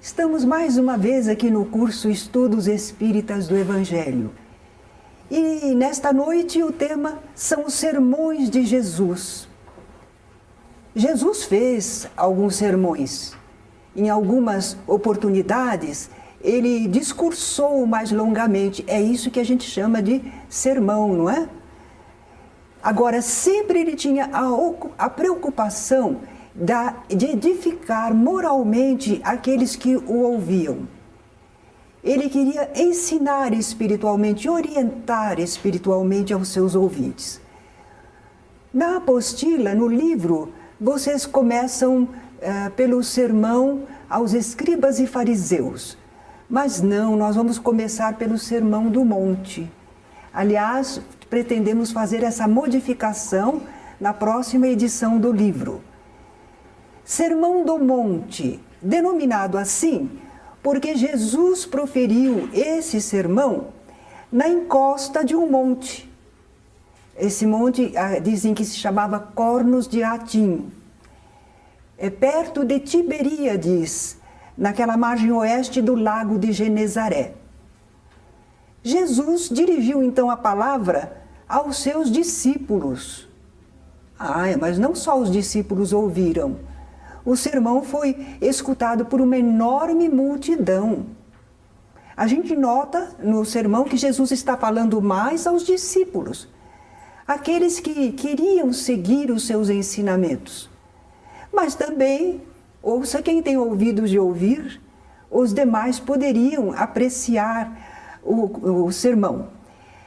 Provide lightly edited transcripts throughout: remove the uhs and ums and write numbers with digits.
Estamos mais uma vez aqui no curso Estudos Espíritas do Evangelho. E nesta noite o tema são os sermões de Jesus. Jesus fez alguns sermões. Em algumas oportunidades, ele discursou mais longamente. É isso que a gente chama de sermão, não é? Agora, sempre ele tinha a preocupação de edificar moralmente aqueles que o ouviam. Ele queria ensinar espiritualmente, orientar espiritualmente aos seus ouvintes. Na apostila, no livro, vocês começam pelo sermão aos escribas e fariseus. Mas não, nós vamos começar pelo Sermão do Monte. Aliás, pretendemos fazer essa modificação na próxima edição do livro. Sermão do Monte, denominado assim, porque Jesus proferiu esse sermão na encosta de um monte. Esse monte dizem que se chamava Cornos de Atim. É perto de Tiberíades, naquela margem oeste do lago de Genezaré. Jesus dirigiu então a palavra aos seus discípulos. Mas não só os discípulos ouviram. O sermão foi escutado por uma enorme multidão. A gente nota no sermão que Jesus está falando mais aos discípulos, aqueles que queriam seguir os seus ensinamentos. Mas também, ouça quem tem ouvidos de ouvir, os demais poderiam apreciar o sermão.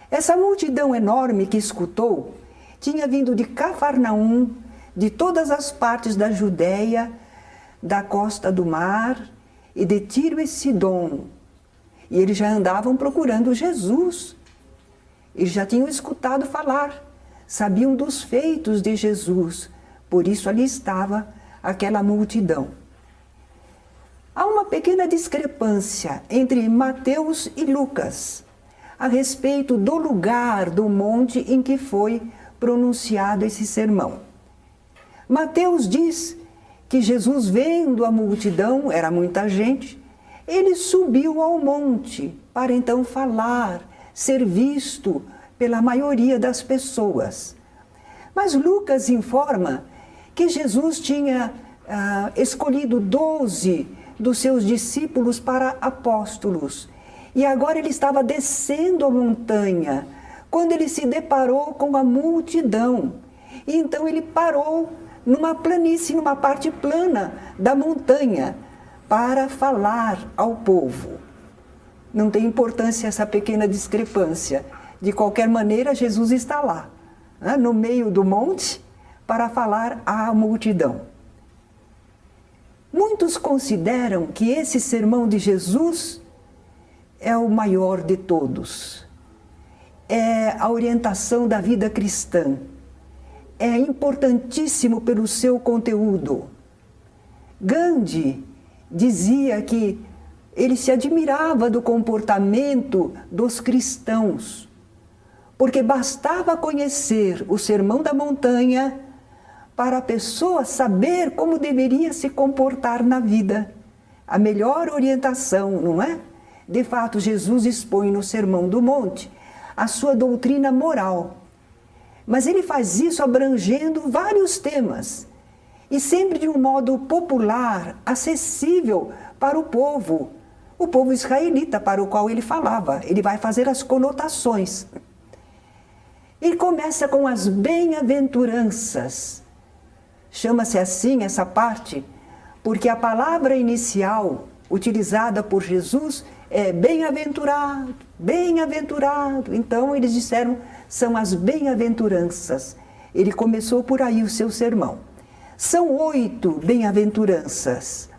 Essa multidão enorme que escutou tinha vindo de Cafarnaum, de todas as partes da Judéia, da costa do mar e de Tiro e Sidom. E eles já andavam procurando Jesus. Eles já tinham escutado falar, sabiam dos feitos de Jesus. Por isso ali estava aquela multidão. Há uma pequena discrepância entre Mateus e Lucas a respeito do lugar do monte em que foi pronunciado esse sermão. Mateus diz que Jesus, vendo a multidão, era muita gente, ele subiu ao monte para então falar, ser visto pela maioria das pessoas. Mas Lucas informa que Jesus tinha escolhido 12 dos seus discípulos para apóstolos. E agora ele estava descendo a montanha, quando ele se deparou com a multidão. E então ele parou numa planície, numa parte plana da montanha, para falar ao povo. Não tem importância essa pequena discrepância. De qualquer maneira, Jesus está lá, no meio do monte, para falar à multidão. Muitos consideram que esse sermão de Jesus é o maior de todos. É a orientação da vida cristã. É importantíssimo pelo seu conteúdo. Gandhi dizia que ele se admirava do comportamento dos cristãos, porque bastava conhecer o Sermão da Montanha para a pessoa saber como deveria se comportar na vida. A melhor orientação, não é? De fato, Jesus expõe no Sermão do Monte a sua doutrina moral. Mas ele faz isso abrangendo vários temas, e sempre de um modo popular, acessível para o povo israelita para o qual ele falava. Ele vai fazer as conotações. Ele começa com as bem-aventuranças. Chama-se assim essa parte, porque a palavra inicial utilizada por Jesus é bem-aventurado, bem-aventurado. Então eles disseram, são as bem-aventuranças. Ele começou por aí o seu sermão. São 8 bem-aventuranças.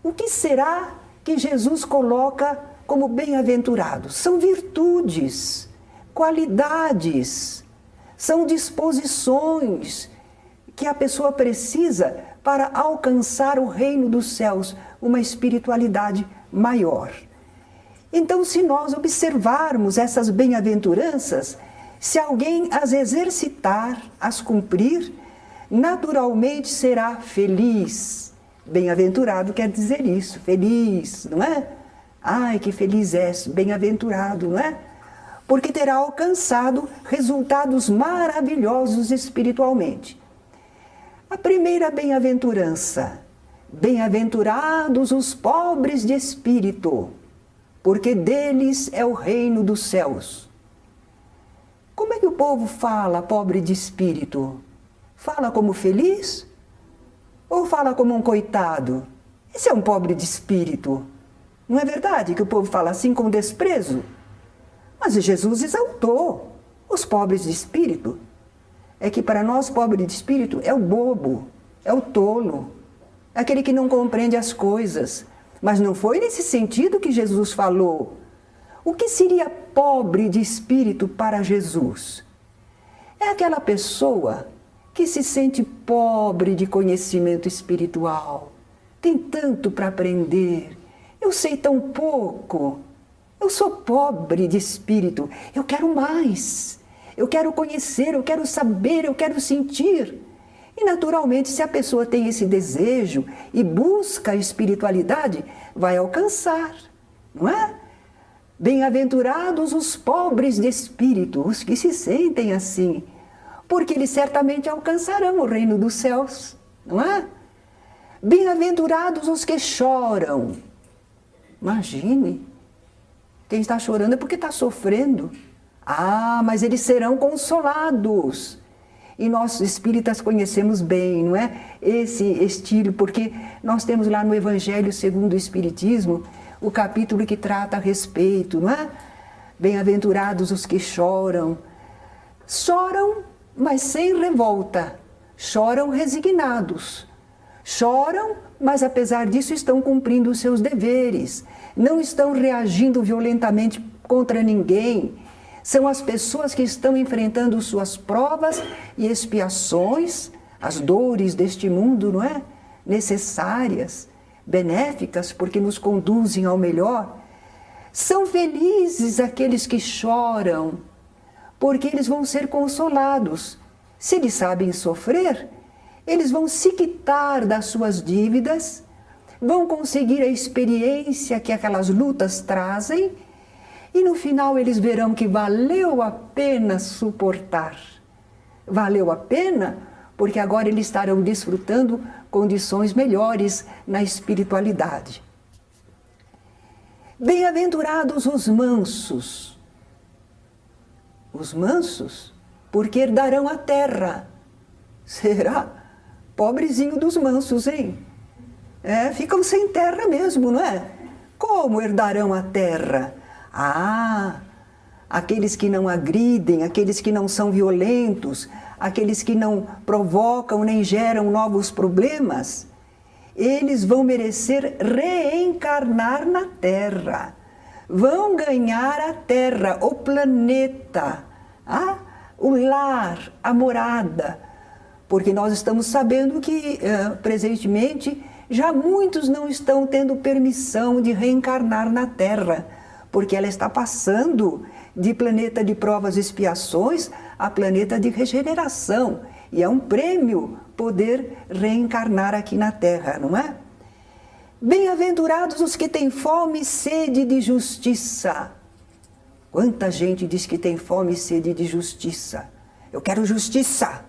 O que será que Jesus coloca como bem-aventurados? São virtudes, qualidades, são disposições que a pessoa precisa para alcançar o reino dos céus, uma espiritualidade maior. Então, se nós observarmos essas bem-aventuranças, se alguém as exercitar, as cumprir, naturalmente será feliz, Bem-aventurado quer dizer isso, feliz, não é? Ai, que feliz és, bem-aventurado, não é? Porque terá alcançado resultados maravilhosos espiritualmente. A primeira bem-aventurança: bem-aventurados os pobres de espírito, porque deles é o reino dos céus. Como é que o povo fala, pobre de espírito? Fala como feliz? Ou fala como um coitado? Esse é um pobre de espírito. Não é verdade que o povo fala assim com desprezo? Mas Jesus exaltou os pobres de espírito. É que para nós, pobre de espírito é o bobo, é o tolo, é aquele que não compreende as coisas. Mas não foi nesse sentido que Jesus falou. O que seria pobre de espírito para Jesus? É aquela pessoa que se sente pobre de conhecimento espiritual. Tem tanto para aprender. Eu sei tão pouco. Eu sou pobre de espírito. Eu quero mais. Eu quero conhecer, eu quero saber, eu quero sentir. E naturalmente, se a pessoa tem esse desejo e busca a espiritualidade, vai alcançar, não é? Bem-aventurados os pobres de espírito, os que se sentem assim, porque eles certamente alcançarão o reino dos céus, não é? Bem-aventurados os que choram. Imagine, quem está chorando é porque está sofrendo. Ah, mas eles serão consolados. E nós espíritas conhecemos bem, não é? Esse estilo, porque nós temos lá no Evangelho segundo o Espiritismo, o capítulo que trata a respeito, não é? Bem-aventurados os que choram. Choram, mas sem revolta. Choram resignados. Choram, mas apesar disso estão cumprindo os seus deveres. Não estão reagindo violentamente contra ninguém. São as pessoas que estão enfrentando suas provas e expiações, as dores deste mundo, não é? Necessárias, benéficas, porque nos conduzem ao melhor. São felizes aqueles que choram, porque eles vão ser consolados. Se eles sabem sofrer, eles vão se quitar das suas dívidas, vão conseguir a experiência que aquelas lutas trazem, e no final eles verão que valeu a pena suportar. Valeu a pena porque agora eles estarão desfrutando condições melhores na espiritualidade. Bem-aventurados os mansos. Os mansos, porque herdarão a terra. Será? Pobrezinho dos mansos, hein? Ficam sem terra mesmo, não é? Como herdarão a terra? Ah, aqueles que não agridem, aqueles que não são violentos, aqueles que não provocam nem geram novos problemas, eles vão merecer reencarnar na Terra. Vão ganhar a Terra, o planeta, o lar, a morada. Porque nós estamos sabendo que, presentemente, já muitos não estão tendo permissão de reencarnar na Terra, porque ela está passando de planeta de provas e expiações a planeta de regeneração. E é um prêmio poder reencarnar aqui na Terra, não é? Bem-aventurados os que têm fome e sede de justiça. Quanta gente diz que tem fome e sede de justiça. Eu quero justiça.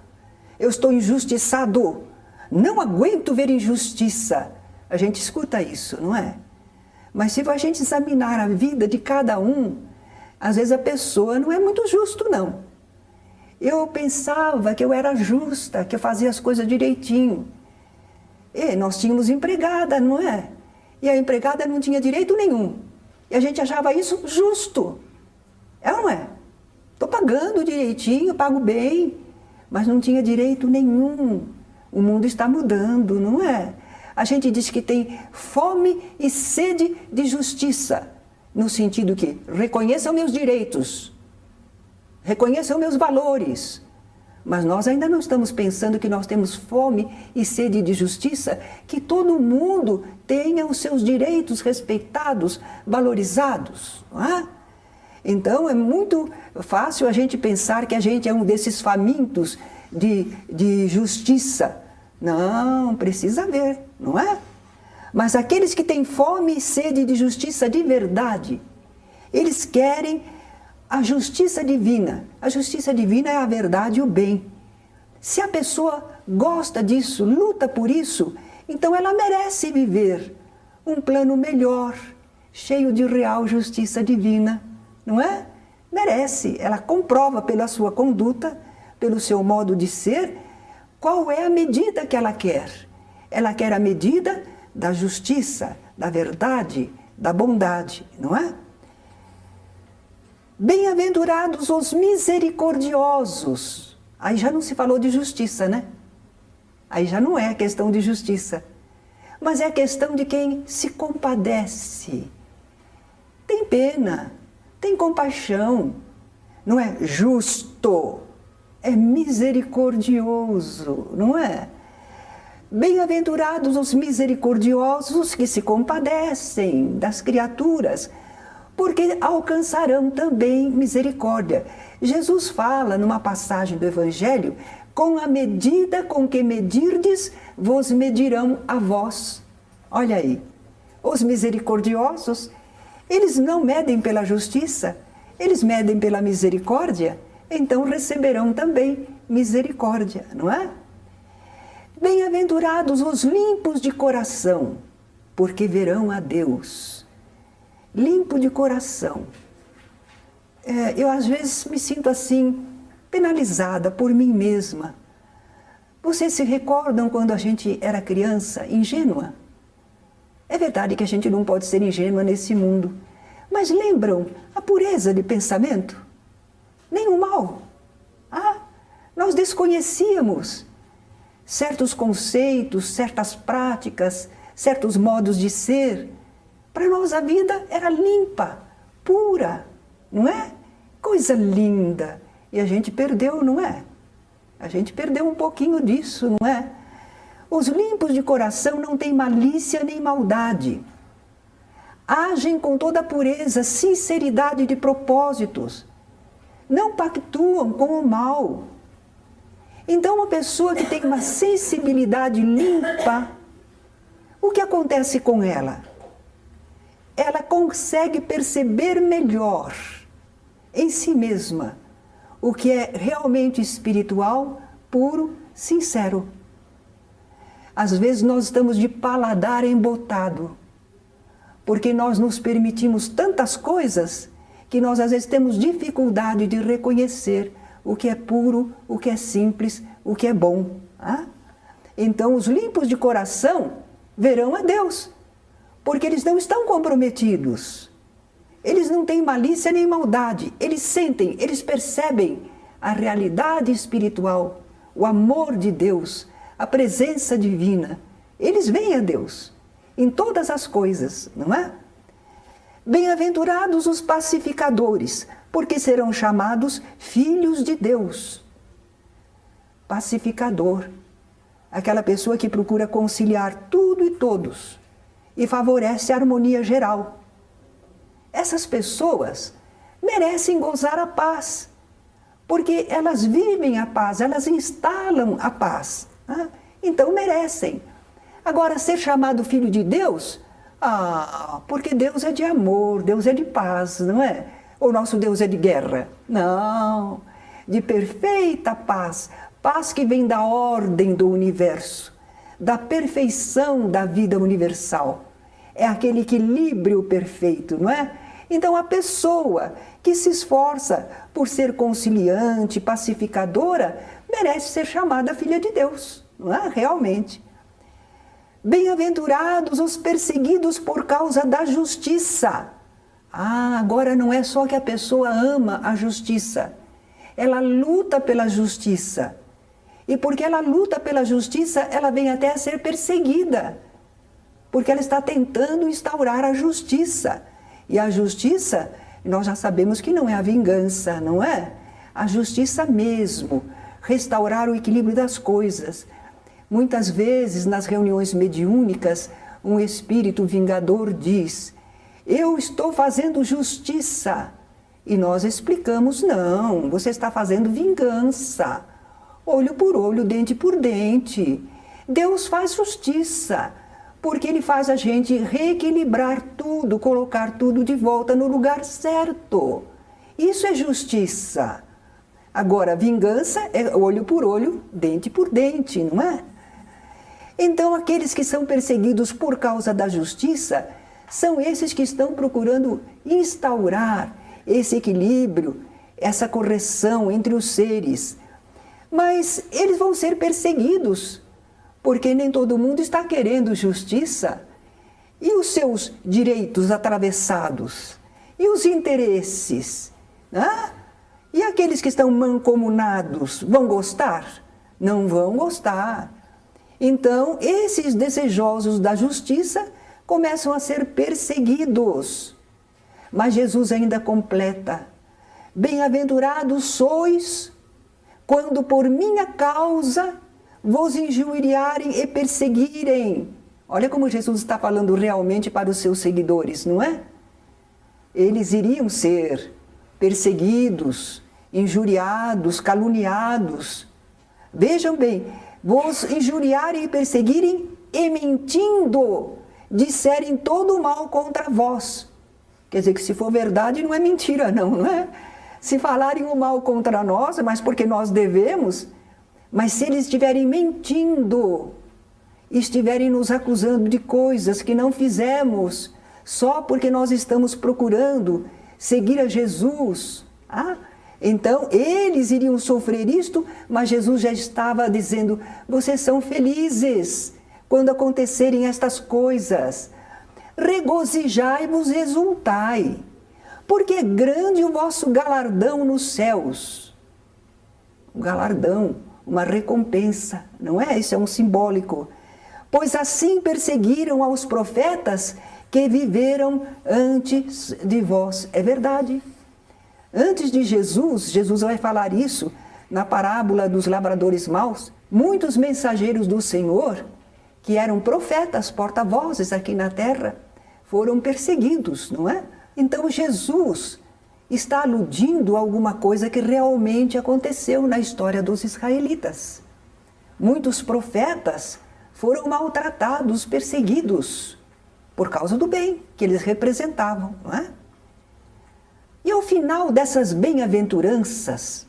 Eu estou injustiçado. Não aguento ver injustiça. A gente escuta isso, não é? Mas se a gente examinar a vida de cada um, às vezes a pessoa não é muito justo, não. Eu pensava que eu era justa, que eu fazia as coisas direitinho. E nós tínhamos empregada, não é? E a empregada não tinha direito nenhum. E a gente achava isso justo. É ou não é? Estou pagando direitinho, pago bem, mas não tinha direito nenhum. O mundo está mudando, não é? A gente diz que tem fome e sede de justiça, no sentido que reconheçam meus direitos, reconheçam meus valores. Mas nós ainda não estamos pensando que nós temos fome e sede de justiça, que todo mundo tenha os seus direitos respeitados, valorizados, não é? Então é muito fácil a gente pensar que a gente é um desses famintos de justiça. Não, precisa ver, não é? Mas aqueles que têm fome e sede de justiça de verdade, eles querem a justiça divina. A justiça divina é a verdade e o bem. Se a pessoa gosta disso, luta por isso, então ela merece viver um plano melhor, cheio de real justiça divina, não é? Merece, ela comprova pela sua conduta, pelo seu modo de ser, qual é a medida que ela quer. Ela quer a medida da justiça, da verdade, da bondade, não é? Bem-aventurados os misericordiosos. Aí já não se falou de justiça, né? Aí já não é questão de justiça, mas é a questão de quem se compadece, tem pena, tem compaixão, não é justo, é misericordioso, não é? Bem-aventurados os misericordiosos que se compadecem das criaturas, porque alcançarão também misericórdia. Jesus fala numa passagem do Evangelho: com a medida com que medirdes, vos medirão a vós. Olha aí, os misericordiosos, eles não medem pela justiça, eles medem pela misericórdia, então receberão também misericórdia, não é? Bem-aventurados os limpos de coração, porque verão a Deus. Limpo de coração. Eu às vezes me sinto assim, penalizada por mim mesma. Vocês se recordam quando a gente era criança, ingênua? É verdade que a gente não pode ser ingênua nesse mundo, mas lembram a pureza de pensamento? Nem o mal. Nós desconhecíamos certos conceitos, certas práticas, certos modos de ser. Para nós a vida era limpa, pura, não é? Coisa linda. E a gente perdeu, não é? A gente perdeu um pouquinho disso, não é? Os limpos de coração não têm malícia nem maldade. Agem com toda pureza, sinceridade de propósitos. Não pactuam com o mal. Então, uma pessoa que tem uma sensibilidade limpa, o que acontece com ela? Ela consegue perceber melhor em si mesma o que é realmente espiritual, puro, sincero. Às vezes nós estamos de paladar embotado, porque nós nos permitimos tantas coisas que nós às vezes temos dificuldade de reconhecer o que é puro, o que é simples, o que é bom. Então os limpos de coração verão a Deus, porque eles não estão comprometidos. Eles não têm malícia nem maldade. Eles sentem, eles percebem a realidade espiritual, o amor de Deus, a presença divina. Eles veem a Deus em todas as coisas, não é? Bem-aventurados os pacificadores, porque serão chamados filhos de Deus. Pacificador, aquela pessoa que procura conciliar tudo e todos e favorece a harmonia geral. Essas pessoas merecem gozar a paz, porque elas vivem a paz, elas instalam a paz. Então merecem. Agora, ser chamado filho de Deus, porque Deus é de amor, Deus é de paz, não é? O nosso Deus é de guerra. Não, de perfeita paz, paz que vem da ordem do universo, da perfeição da vida universal. É aquele equilíbrio perfeito, não é? Então a pessoa que se esforça por ser conciliante, pacificadora, merece ser chamada filha de Deus, não é? Realmente. Bem-aventurados os perseguidos por causa da justiça. Agora não é só que a pessoa ama a justiça, ela luta pela justiça. E porque ela luta pela justiça, ela vem até a ser perseguida, porque ela está tentando instaurar a justiça. E a justiça, nós já sabemos que não é a vingança, não é? A justiça mesmo, restaurar o equilíbrio das coisas. Muitas vezes, nas reuniões mediúnicas, um espírito vingador diz: eu estou fazendo justiça. E nós explicamos: não, você está fazendo vingança. Olho por olho, dente por dente. Deus faz justiça. porque ele faz a gente reequilibrar tudo, colocar tudo de volta no lugar certo. Isso é justiça. Agora, vingança é olho por olho, dente por dente, não é? Então, aqueles que são perseguidos por causa da justiça são esses que estão procurando instaurar esse equilíbrio, essa correção entre os seres. Mas eles vão ser perseguidos, porque nem todo mundo está querendo justiça. E os seus direitos atravessados? E os interesses? Ah? E aqueles que estão mancomunados vão gostar? Não vão gostar. Então, esses desejosos da justiça começam a ser perseguidos. Mas Jesus ainda completa: bem-aventurados sois quando por minha causa vos injuriarem e perseguirem. Olha como Jesus está falando realmente para os seus seguidores, não é? Eles iriam ser perseguidos, injuriados, caluniados. Vejam bem, vos injuriarem e perseguirem e mentindo, disserem todo o mal contra vós. Quer dizer que se for verdade não é mentira não é? Se falarem o mal contra nós, mas porque nós devemos, mas se eles estiverem mentindo, estiverem nos acusando de coisas que não fizemos, só porque nós estamos procurando seguir a Jesus, então eles iriam sofrer isto, mas Jesus já estava dizendo: vocês são felizes quando acontecerem estas coisas, regozijai-vos e exultai, porque é grande o vosso galardão nos céus. Um galardão, uma recompensa, não é? Isso é um simbólico. Pois assim perseguiram aos profetas que viveram antes de vós. É verdade. Antes de Jesus, Jesus vai falar isso na parábola dos lavradores maus. Muitos mensageiros do Senhor, que eram profetas, porta-vozes aqui na terra, foram perseguidos, não é? Então Jesus está aludindo a alguma coisa que realmente aconteceu na história dos israelitas. Muitos profetas foram maltratados, perseguidos, por causa do bem que eles representavam, não é? E ao final dessas bem-aventuranças,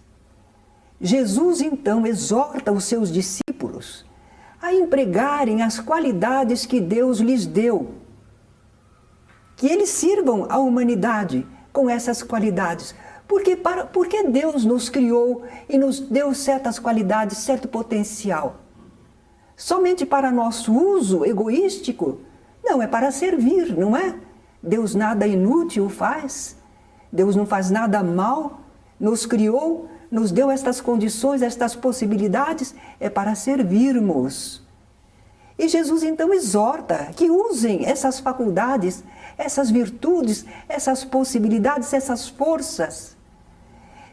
Jesus então exorta os seus discípulos a empregarem as qualidades que Deus lhes deu, que eles sirvam à humanidade com essas qualidades. Porque Deus nos criou e nos deu certas qualidades, certo potencial. Somente para nosso uso egoístico? Não, é para servir, não é? Deus nada inútil faz. Deus não faz nada mal. Nos criou, nos deu estas condições, estas possibilidades, é para servirmos. E Jesus então exorta que usem essas faculdades, essas virtudes, essas possibilidades, essas forças,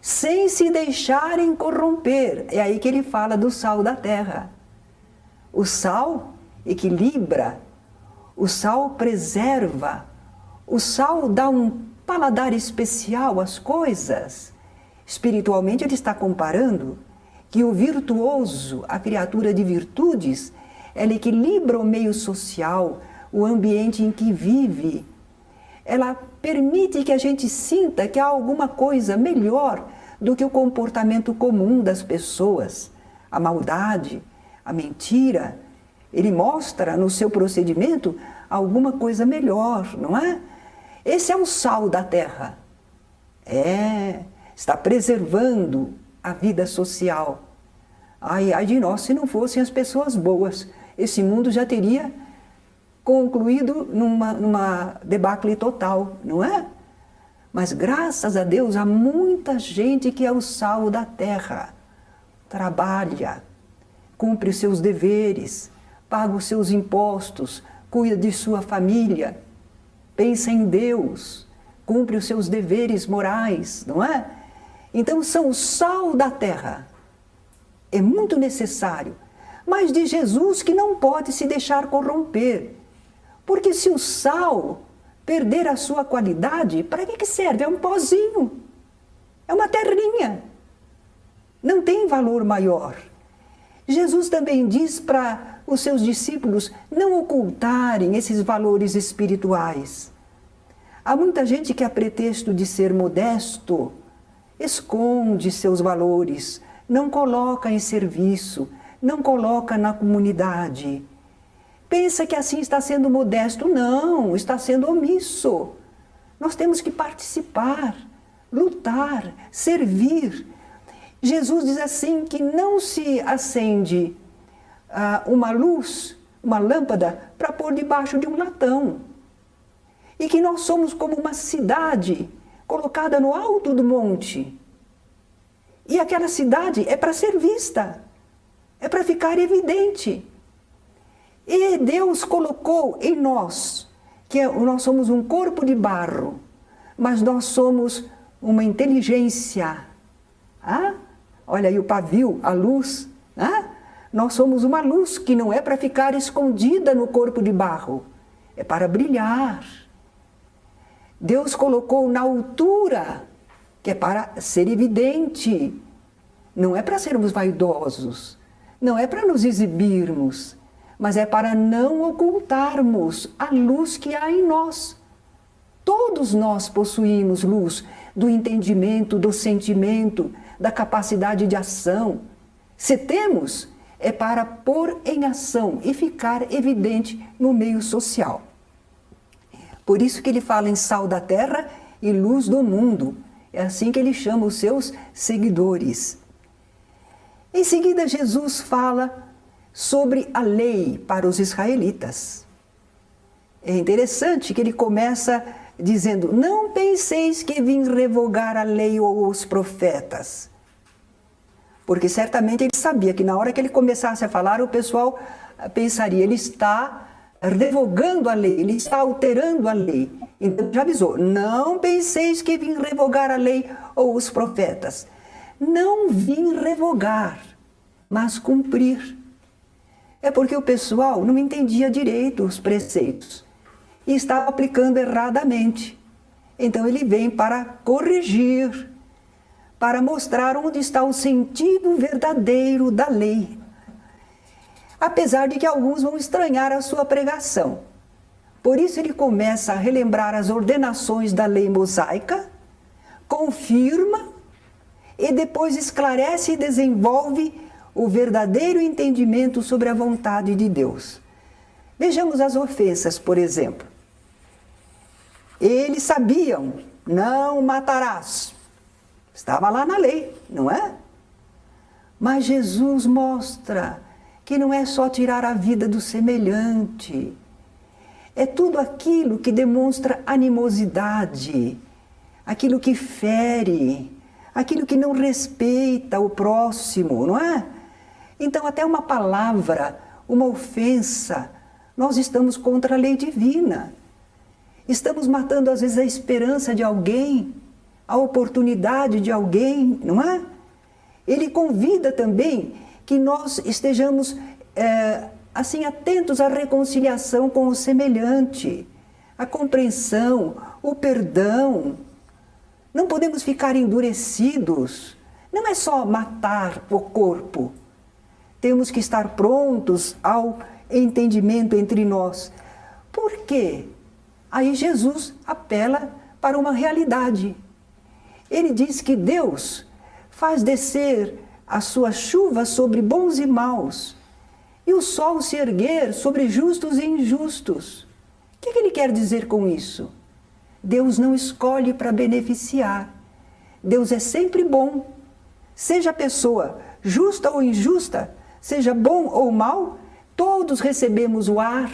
sem se deixarem corromper. É aí que ele fala do sal da terra. O sal equilibra, o sal preserva, o sal dá um paladar especial às coisas. Espiritualmente ele está comparando que o virtuoso, a criatura de virtudes, ela equilibra o meio social, o ambiente em que vive. Ela permite que a gente sinta que há alguma coisa melhor do que o comportamento comum das pessoas. A maldade, a mentira, ele mostra no seu procedimento alguma coisa melhor, não é? Esse é o sal da terra. Está preservando a vida social. Ai de nós se não fossem as pessoas boas. Esse mundo já teria concluído numa debacle total, não é? Mas graças a Deus há muita gente que é o sal da terra. Trabalha, cumpre os seus deveres, paga os seus impostos, cuida de sua família, pensa em Deus, cumpre os seus deveres morais, não é? Então são o sal da terra. É muito necessário, mas de Jesus que não pode se deixar corromper. Porque se o sal perder a sua qualidade, para que serve? É um pozinho, é uma terrinha, não tem valor maior. Jesus também diz para os seus discípulos não ocultarem esses valores espirituais. Há muita gente que, a pretexto de ser modesto, esconde seus valores, não coloca em serviço, não coloca na comunidade. Pensa que assim está sendo modesto. Não, está sendo omisso. Nós temos que participar, lutar, servir. Jesus diz assim que não se acende uma luz, uma lâmpada, para pôr debaixo de um latão. E que nós somos como uma cidade colocada no alto do monte. E aquela cidade é para ser vista, é para ficar evidente. E Deus colocou em nós, nós somos um corpo de barro, mas nós somos uma inteligência. Olha aí o pavio, a luz. Nós somos uma luz que não é para ficar escondida no corpo de barro, é para brilhar. Deus colocou na altura, que é para ser evidente. Não é para sermos vaidosos, não é para nos exibirmos, mas é para não ocultarmos a luz que há em nós. Todos nós possuímos luz do entendimento, do sentimento, da capacidade de ação. Se temos, é para pôr em ação e ficar evidente no meio social. Por isso que ele fala em sal da terra e luz do mundo. É assim que ele chama os seus seguidores. Em seguida, Jesus fala sobre a lei para os israelitas. É interessante que ele começa dizendo: não penseis que vim revogar a lei ou os profetas. Porque certamente ele sabia que na hora que ele começasse a falar, o pessoal pensaria, ele está revogando a lei, ele está alterando a lei. Então já avisou: não penseis que vim revogar a lei ou os profetas. Não vim revogar, mas cumprir. É porque o pessoal não entendia direito os preceitos e estava aplicando erradamente. Então ele vem para corrigir, para mostrar onde está o sentido verdadeiro da lei. Apesar de que alguns vão estranhar a sua pregação. Por isso ele começa a relembrar as ordenações da lei mosaica, confirma e depois esclarece e desenvolve o verdadeiro entendimento sobre a vontade de Deus. Vejamos as ofensas, por exemplo. Eles sabiam, não matarás. Estava lá na lei, não é? Mas Jesus mostra que não é só tirar a vida do semelhante. É tudo aquilo que demonstra animosidade, aquilo que fere, aquilo que não respeita o próximo, não é? Então, até uma palavra, uma ofensa, nós estamos contra a lei divina. Estamos matando, às vezes, a esperança de alguém, a oportunidade de alguém, não é? Ele convida também que nós estejamos assim atentos à reconciliação com o semelhante, a compreensão, o perdão. Não podemos ficar endurecidos. Não é só matar o corpo. Temos que estar prontos ao entendimento entre nós. Por quê? Aí Jesus apela para uma realidade. Ele diz que Deus faz descer a sua chuva sobre bons e maus, e o sol se erguer sobre justos e injustos. O que ele quer dizer com isso? Deus não escolhe para beneficiar. Deus é sempre bom. Seja a pessoa justa ou injusta, seja bom ou mal, todos recebemos o ar,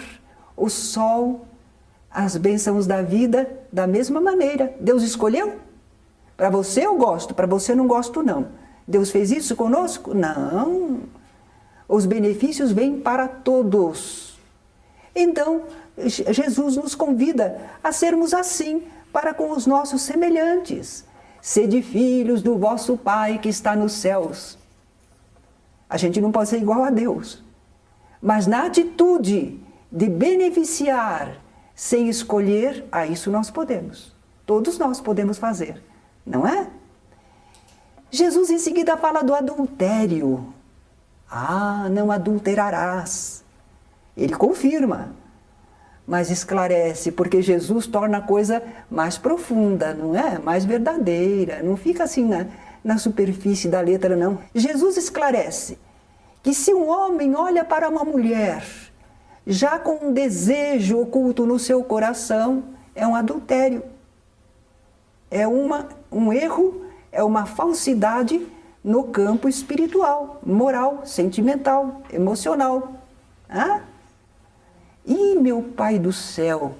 o sol, as bênçãos da vida da mesma maneira. Deus escolheu? Para você eu gosto, para você não gosto não. Deus fez isso conosco? Não. Os benefícios vêm para todos. Então, Jesus nos convida a sermos assim para com os nossos semelhantes. Sede filhos do vosso Pai que está nos céus. A gente não pode ser igual a Deus. Mas na atitude de beneficiar sem escolher, a isso nós podemos. Todos nós podemos fazer, não é? Jesus em seguida fala do adultério. Ah, não adulterarás. Ele confirma, mas esclarece, porque Jesus torna a coisa mais profunda, não é? Mais verdadeira, não fica assim na superfície da letra, não. Jesus esclarece que se um homem olha para uma mulher já com um desejo oculto no seu coração, é um adultério. É um erro, é uma falsidade no campo espiritual, moral, sentimental, emocional. Ah? Ih, meu Pai do céu!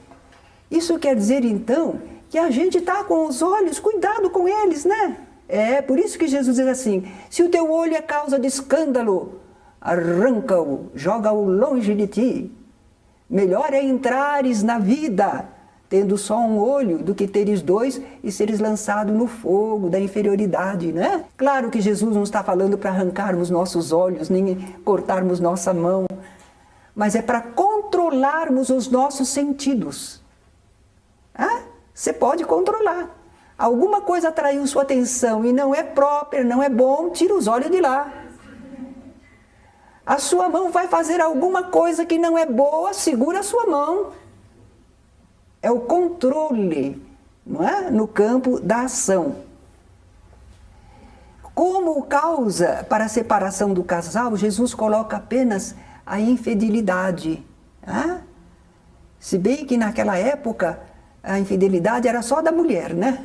Isso quer dizer, então, que a gente está com os olhos, cuidado com eles, né? É por isso que Jesus diz assim, se o teu olho é causa de escândalo, arranca-o, joga-o longe de ti. Melhor é entrares na vida, tendo só um olho, do que teres dois e seres lançado no fogo da inferioridade, né? Claro que Jesus não está falando para arrancarmos nossos olhos, nem cortarmos nossa mão, mas é para controlarmos os nossos sentidos. Ah, você pode controlar. Alguma coisa atraiu sua atenção e não é própria, não é bom, tira os olhos de lá. A sua mão vai fazer alguma coisa que não é boa, segura a sua mão. É o controle, não é? No campo da ação. Como causa para a separação do casal, Jesus coloca apenas a infidelidade. Ah? Se bem que naquela época a infidelidade era só da mulher, né?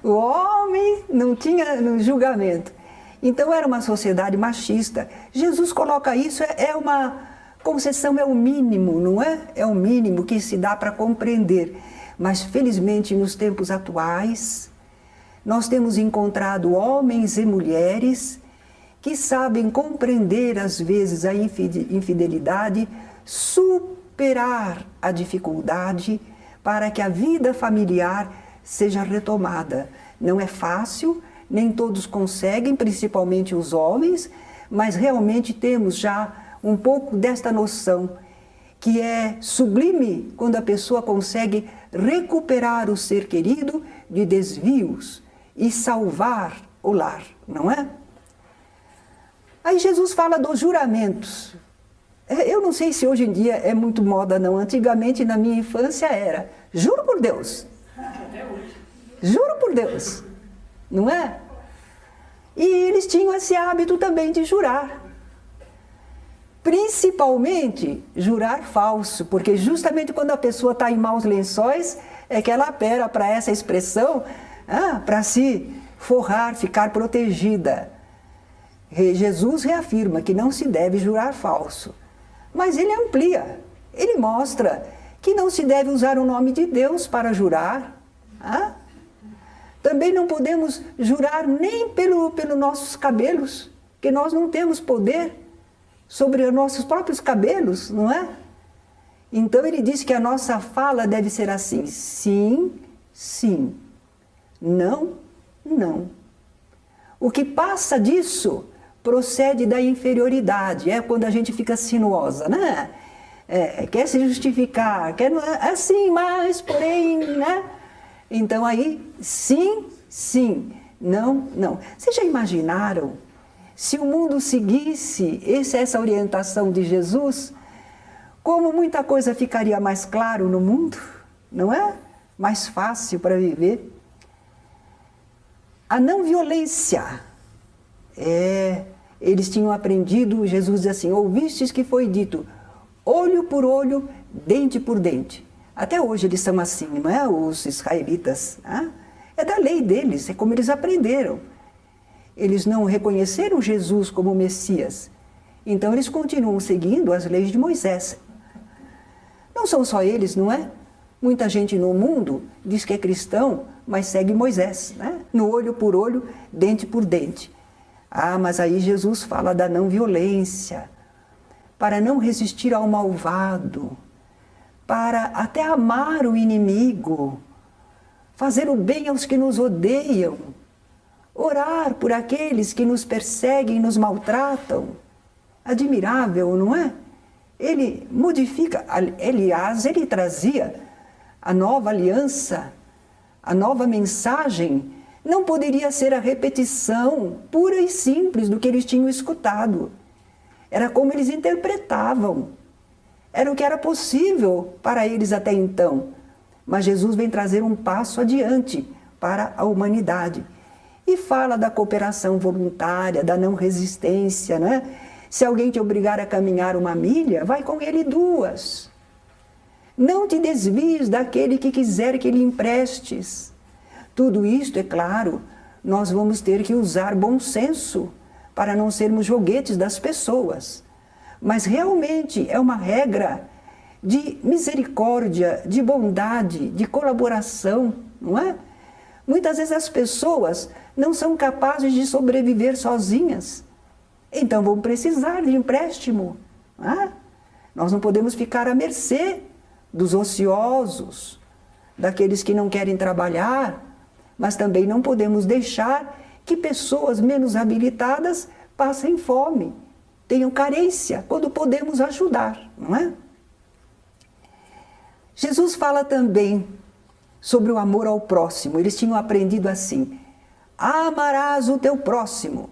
O homem não tinha julgamento. Então era uma sociedade machista. Jesus coloca isso, é uma concessão, é o mínimo, não é? É o mínimo que se dá para compreender. Mas felizmente nos tempos atuais, nós temos encontrado homens e mulheres que sabem compreender às vezes a infidelidade, superar a dificuldade para que a vida familiar seja retomada. Não é fácil, nem todos conseguem, principalmente os homens, mas realmente temos já um pouco desta noção, que é sublime quando a pessoa consegue recuperar o ser querido de desvios e salvar o lar, não é? Aí Jesus fala dos juramentos. Eu não sei se hoje em dia é muito moda, não. Antigamente, na minha infância, era. Juro por Deus. Juro por Deus. Não é? E eles tinham esse hábito também de jurar. Principalmente, jurar falso. Porque justamente quando a pessoa está em maus lençóis, é que ela apela para essa expressão, para se forrar, ficar protegida. Jesus reafirma que não se deve jurar falso. Mas ele amplia, ele mostra que não se deve usar o nome de Deus para jurar. Também não podemos jurar nem pelos nossos cabelos, que nós não temos poder sobre os nossos próprios cabelos, não é? Então ele diz que a nossa fala deve ser assim, sim, sim, não, não. O que passa disso procede da inferioridade, é quando a gente fica sinuosa, né? Quer se justificar, quer assim, mas, porém, né? Então aí, sim, sim, não, não. Vocês já imaginaram, se o mundo seguisse essa orientação de Jesus, como muita coisa ficaria mais claro no mundo, não é? Mais fácil para viver. A não violência, eles tinham aprendido, Jesus diz assim, ouvistes que foi dito, olho por olho, dente por dente. Até hoje eles são assim, não é? Os israelitas. É da lei deles, é como eles aprenderam. Eles não reconheceram Jesus como Messias. Então eles continuam seguindo as leis de Moisés. Não são só eles, não é? Muita gente no mundo diz que é cristão, mas segue Moisés, né? No olho por olho, dente por dente. Mas aí Jesus fala da não violência, para não resistir ao malvado, para até amar o inimigo, fazer o bem aos que nos odeiam, orar por aqueles que nos perseguem e nos maltratam. Admirável, não é? Ele modifica, aliás, ele trazia a nova aliança, a nova mensagem, não poderia ser a repetição pura e simples do que eles tinham escutado. Era como eles interpretavam. Era o que era possível para eles até então. Mas Jesus vem trazer um passo adiante para a humanidade. E fala da cooperação voluntária, da não resistência, né? Se alguém te obrigar a caminhar 1 milha, vai com ele 2. Não te desvies daquele que quiser que lhe emprestes. Tudo isto, é claro, nós vamos ter que usar bom senso para não sermos joguetes das pessoas. Mas realmente é uma regra de misericórdia, de bondade, de colaboração, não é? Muitas vezes as pessoas não são capazes de sobreviver sozinhas, então vão precisar de empréstimo. Não é? Nós não podemos ficar à mercê dos ociosos, daqueles que não querem trabalhar, mas também não podemos deixar que pessoas menos habilitadas passem fome, tenham carência, quando podemos ajudar, não é? Jesus fala também sobre o amor ao próximo. Eles tinham aprendido assim: amarás o teu próximo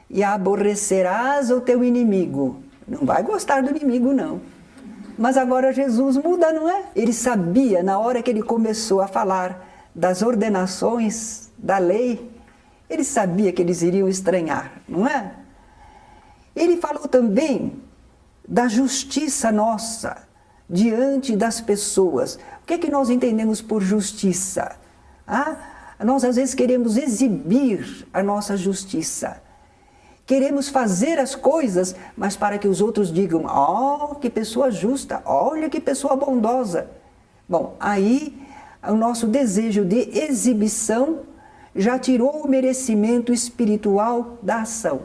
e aborrecerás o teu inimigo. Não vai gostar do inimigo, não. Mas agora Jesus muda, não é? Ele sabia, na hora que ele começou a falar das ordenações da lei, ele sabia que eles iriam estranhar, não é? Ele falou também da justiça nossa diante das pessoas. O que é que nós entendemos por justiça? Nós às vezes queremos exibir a nossa justiça. Queremos fazer as coisas, mas para que os outros digam: oh, que pessoa justa, olha que pessoa bondosa. Bom, aí o nosso desejo de exibição já tirou o merecimento espiritual da ação.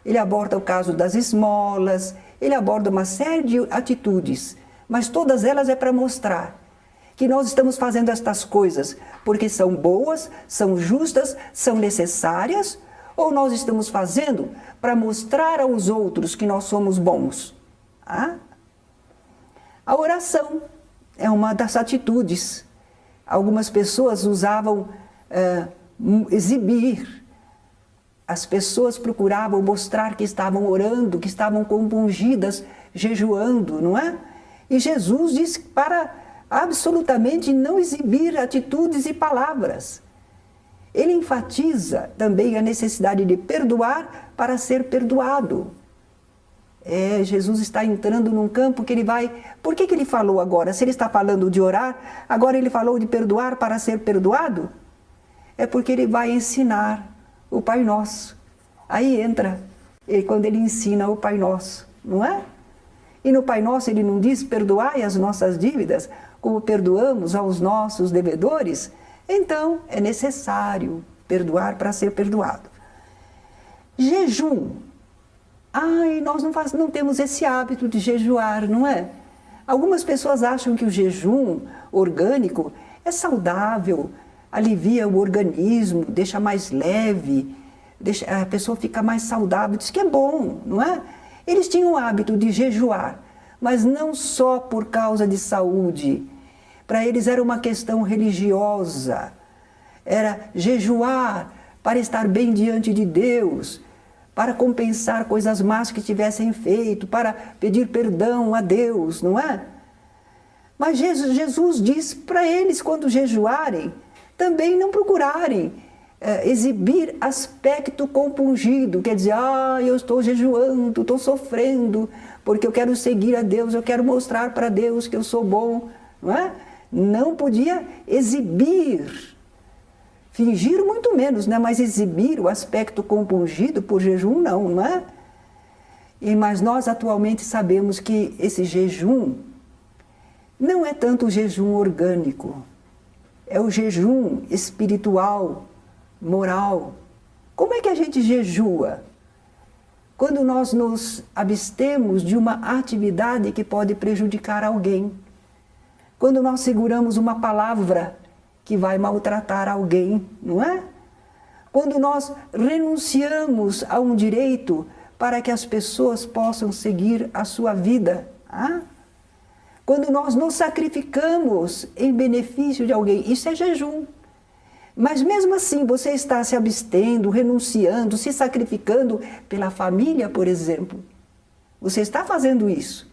Ele aborda o caso das esmolas, ele aborda uma série de atitudes, mas todas elas é para mostrar que nós estamos fazendo estas coisas porque são boas, são justas, são necessárias, ou nós estamos fazendo para mostrar aos outros que nós somos bons. A oração é uma das atitudes. Algumas pessoas usavam exibir. As pessoas procuravam mostrar que estavam orando, que estavam compungidas, jejuando, não é? E Jesus disse para absolutamente não exibir atitudes e palavras. Ele enfatiza também a necessidade de perdoar para ser perdoado. Jesus está entrando num campo que ele vai... Por que ele falou agora? Se ele está falando de orar, agora ele falou de perdoar para ser perdoado? É porque ele vai ensinar o Pai Nosso. Aí entra, quando ele ensina o Pai Nosso, não é? E no Pai Nosso ele não diz: perdoai as nossas dívidas, como perdoamos aos nossos devedores. Então é necessário perdoar para ser perdoado. Jejum. Nós não temos esse hábito de jejuar, não é? Algumas pessoas acham que o jejum orgânico é saudável, alivia o organismo, deixa mais leve, a pessoa fica mais saudável, diz que é bom, não é? Eles tinham o hábito de jejuar, mas não só por causa de saúde. Para eles era uma questão religiosa, era jejuar para estar bem diante de Deus, para compensar coisas más que tivessem feito, para pedir perdão a Deus, não é? Mas Jesus diz para eles, quando jejuarem, também não procurarem exibir aspecto compungido, quer dizer: eu estou jejuando, estou sofrendo, porque eu quero seguir a Deus, eu quero mostrar para Deus que eu sou bom, não é? Não podia exibir, fingir muito menos, né? Mas exibir o aspecto compungido por jejum, não é? Mas nós atualmente sabemos que esse jejum não é tanto o jejum orgânico, é o jejum espiritual, moral. Como é que a gente jejua? Quando nós nos abstemos de uma atividade que pode prejudicar alguém. Quando nós seguramos uma palavra que vai maltratar alguém, não é? Quando nós renunciamos a um direito para que as pessoas possam seguir a sua vida. Quando nós nos sacrificamos em benefício de alguém, isso é jejum. Mas mesmo assim você está se abstendo, renunciando, se sacrificando pela família, por exemplo. Você está fazendo isso.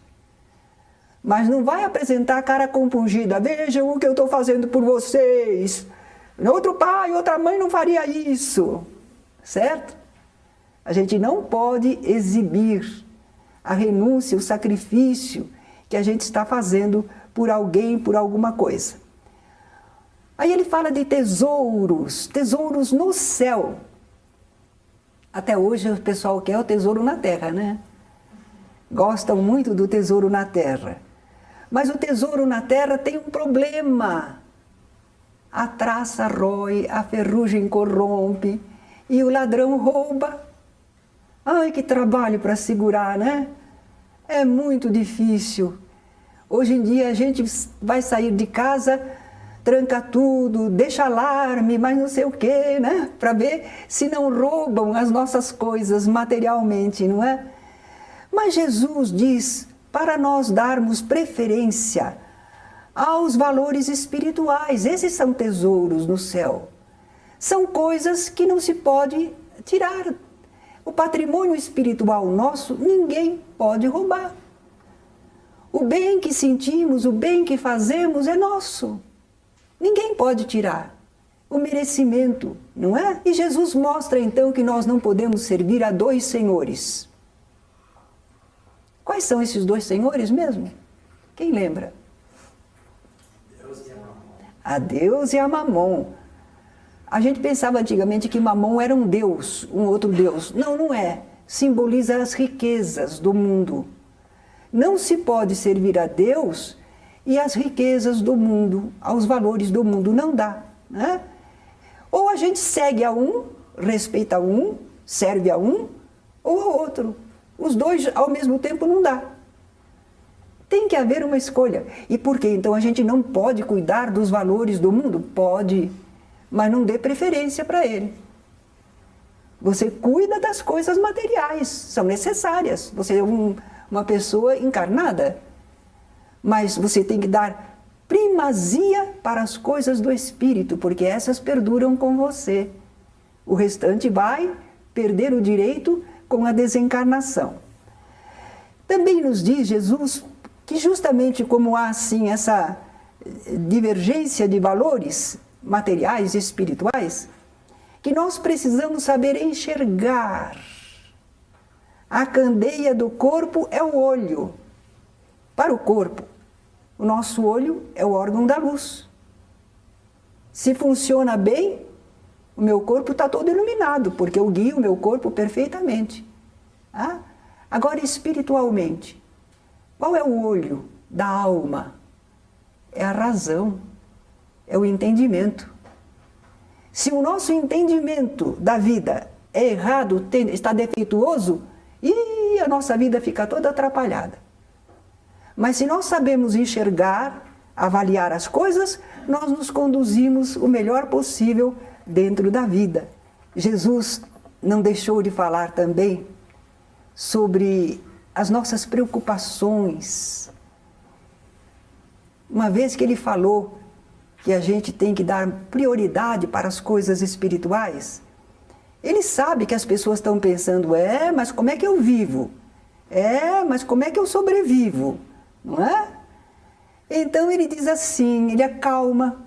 Mas não vai apresentar a cara compungida. Vejam o que eu estou fazendo por vocês. Outro pai, outra mãe não faria isso. Certo? A gente não pode exibir a renúncia, o sacrifício que a gente está fazendo por alguém, por alguma coisa. Aí ele fala de tesouros, tesouros no céu. Até hoje o pessoal quer o tesouro na terra, né? Gostam muito do tesouro na terra. Mas o tesouro na terra tem um problema. A traça rói, a ferrugem corrompe e o ladrão rouba. Ai, que trabalho para segurar, né? É muito difícil. Hoje em dia a gente vai sair de casa, tranca tudo, deixa alarme, mas não sei o quê, né? Para ver se não roubam as nossas coisas materialmente, não é? Mas Jesus diz para nós darmos preferência aos valores espirituais. Esses são tesouros no céu. São coisas que não se pode tirar. O patrimônio espiritual nosso, ninguém pode roubar. O bem que sentimos, o bem que fazemos é nosso. Ninguém pode tirar. O merecimento, não é? E Jesus mostra então que nós não podemos servir a dois senhores. Quais são esses dois senhores mesmo? Quem lembra? Deus e a Mamon. A Deus e a Mamon. A gente pensava antigamente que Mamon era um deus, um outro deus. Não, não é. Simboliza as riquezas do mundo. Não se pode servir a Deus e as riquezas do mundo, aos valores do mundo. Não dá, né? Ou a gente segue a um, respeita a um, serve a um, ou ao outro. Os dois ao mesmo tempo não dá. Tem que haver uma escolha. E por quê? Então a gente não pode cuidar dos valores do mundo? Pode, mas não dê preferência para ele. Você cuida das coisas materiais, são necessárias. Você é uma pessoa encarnada, mas você tem que dar primazia para as coisas do espírito, porque essas perduram com você. O restante vai perder o direito com a desencarnação. Também nos diz Jesus que justamente como há assim essa divergência de valores materiais e espirituais, que nós precisamos saber enxergar. A candeia do corpo é o olho. Para o corpo, o nosso olho é o órgão da luz. Se funciona bem, o meu corpo está todo iluminado, porque eu guio o meu corpo perfeitamente. Ah? Agora, espiritualmente, qual é o olho da alma? É a razão, é o entendimento. Se o nosso entendimento da vida é errado, está defeituoso, e a nossa vida fica toda atrapalhada. Mas se nós sabemos enxergar, avaliar as coisas, nós nos conduzimos o melhor possível dentro da vida. Jesus não deixou de falar também sobre as nossas preocupações. Uma vez que ele falou que a gente tem que dar prioridade para as coisas espirituais, ele sabe que as pessoas estão pensando, mas como é que eu vivo? Mas como é que eu sobrevivo? Não é? Então ele diz assim, ele acalma,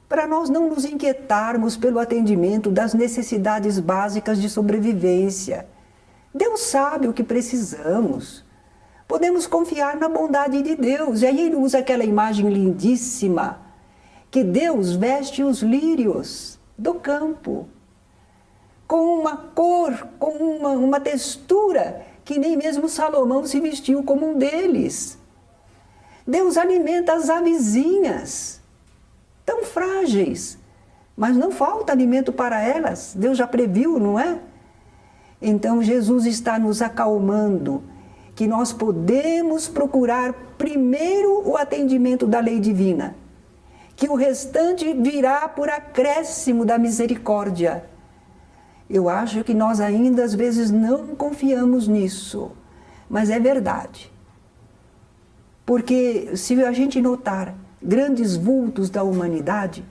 para nós não nos inquietarmos pelo atendimento das necessidades básicas de sobrevivência. Deus sabe o que precisamos. Podemos confiar na bondade de Deus. E aí ele usa aquela imagem lindíssima, que Deus veste os lírios do campo, com uma cor, com uma textura, que nem mesmo Salomão se vestiu como um deles. Deus alimenta as avezinhas, tão frágeis, mas não falta alimento para elas. Deus já previu, não é? Então Jesus está nos acalmando, que nós podemos procurar primeiro o atendimento da lei divina, que o restante virá por acréscimo da misericórdia. Eu acho que nós ainda às vezes não confiamos nisso, mas é verdade. Porque se a gente notar grandes vultos da humanidade,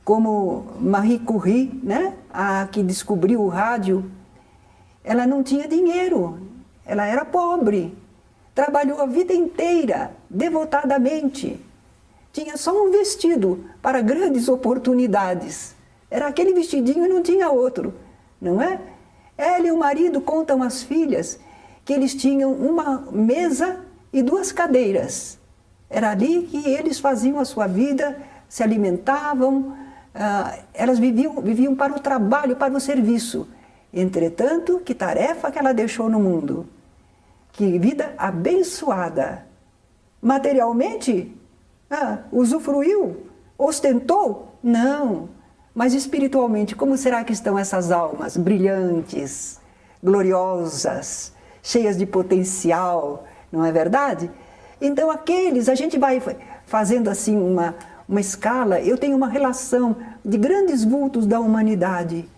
como Marie Curie, né? A que descobriu o rádio, ela não tinha dinheiro, ela era pobre, trabalhou a vida inteira, devotadamente, tinha só um vestido para grandes oportunidades, era aquele vestidinho e não tinha outro, não é? Ela e o marido contam às filhas que eles tinham uma mesa e 2 cadeiras, era ali que eles faziam a sua vida, se alimentavam, elas viviam para o trabalho, para o serviço. Entretanto, que tarefa que ela deixou no mundo. Que vida abençoada. Materialmente, usufruiu, ostentou? Não. Mas espiritualmente, como será que estão essas almas brilhantes, gloriosas, cheias de potencial, não é verdade? Então a gente vai fazendo assim uma escala. Eu tenho uma relação de grandes vultos da humanidade,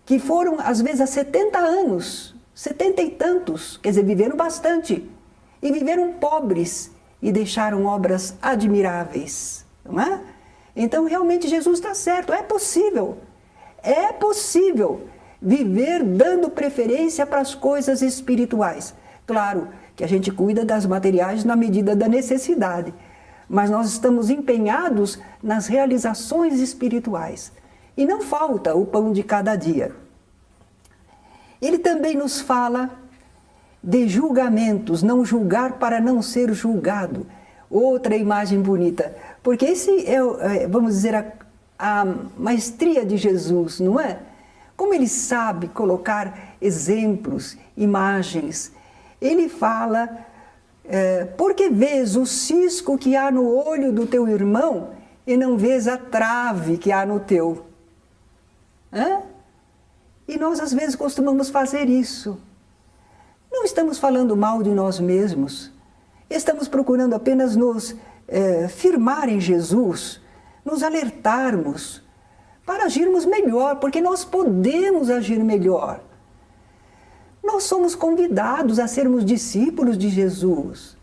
que foram às vezes há 70 anos, 70 e tantos, quer dizer, viveram bastante, e viveram pobres, e deixaram obras admiráveis, não é? Então realmente Jesus está certo, é possível viver dando preferência para as coisas espirituais. Claro que a gente cuida das materiais na medida da necessidade, mas nós estamos empenhados nas realizações espirituais. E não falta o pão de cada dia. Ele também nos fala de julgamentos, não julgar para não ser julgado. Outra imagem bonita, porque esse é, vamos dizer, a maestria de Jesus, não é? Como ele sabe colocar exemplos, imagens. Ele fala, porque vês o cisco que há no olho do teu irmão e não vês a trave que há no teu. E nós às vezes costumamos fazer isso. Não estamos falando mal de nós mesmos. Estamos procurando apenas nos firmar em Jesus, nos alertarmos para agirmos melhor, porque nós podemos agir melhor. Nós somos convidados a sermos discípulos de Jesus.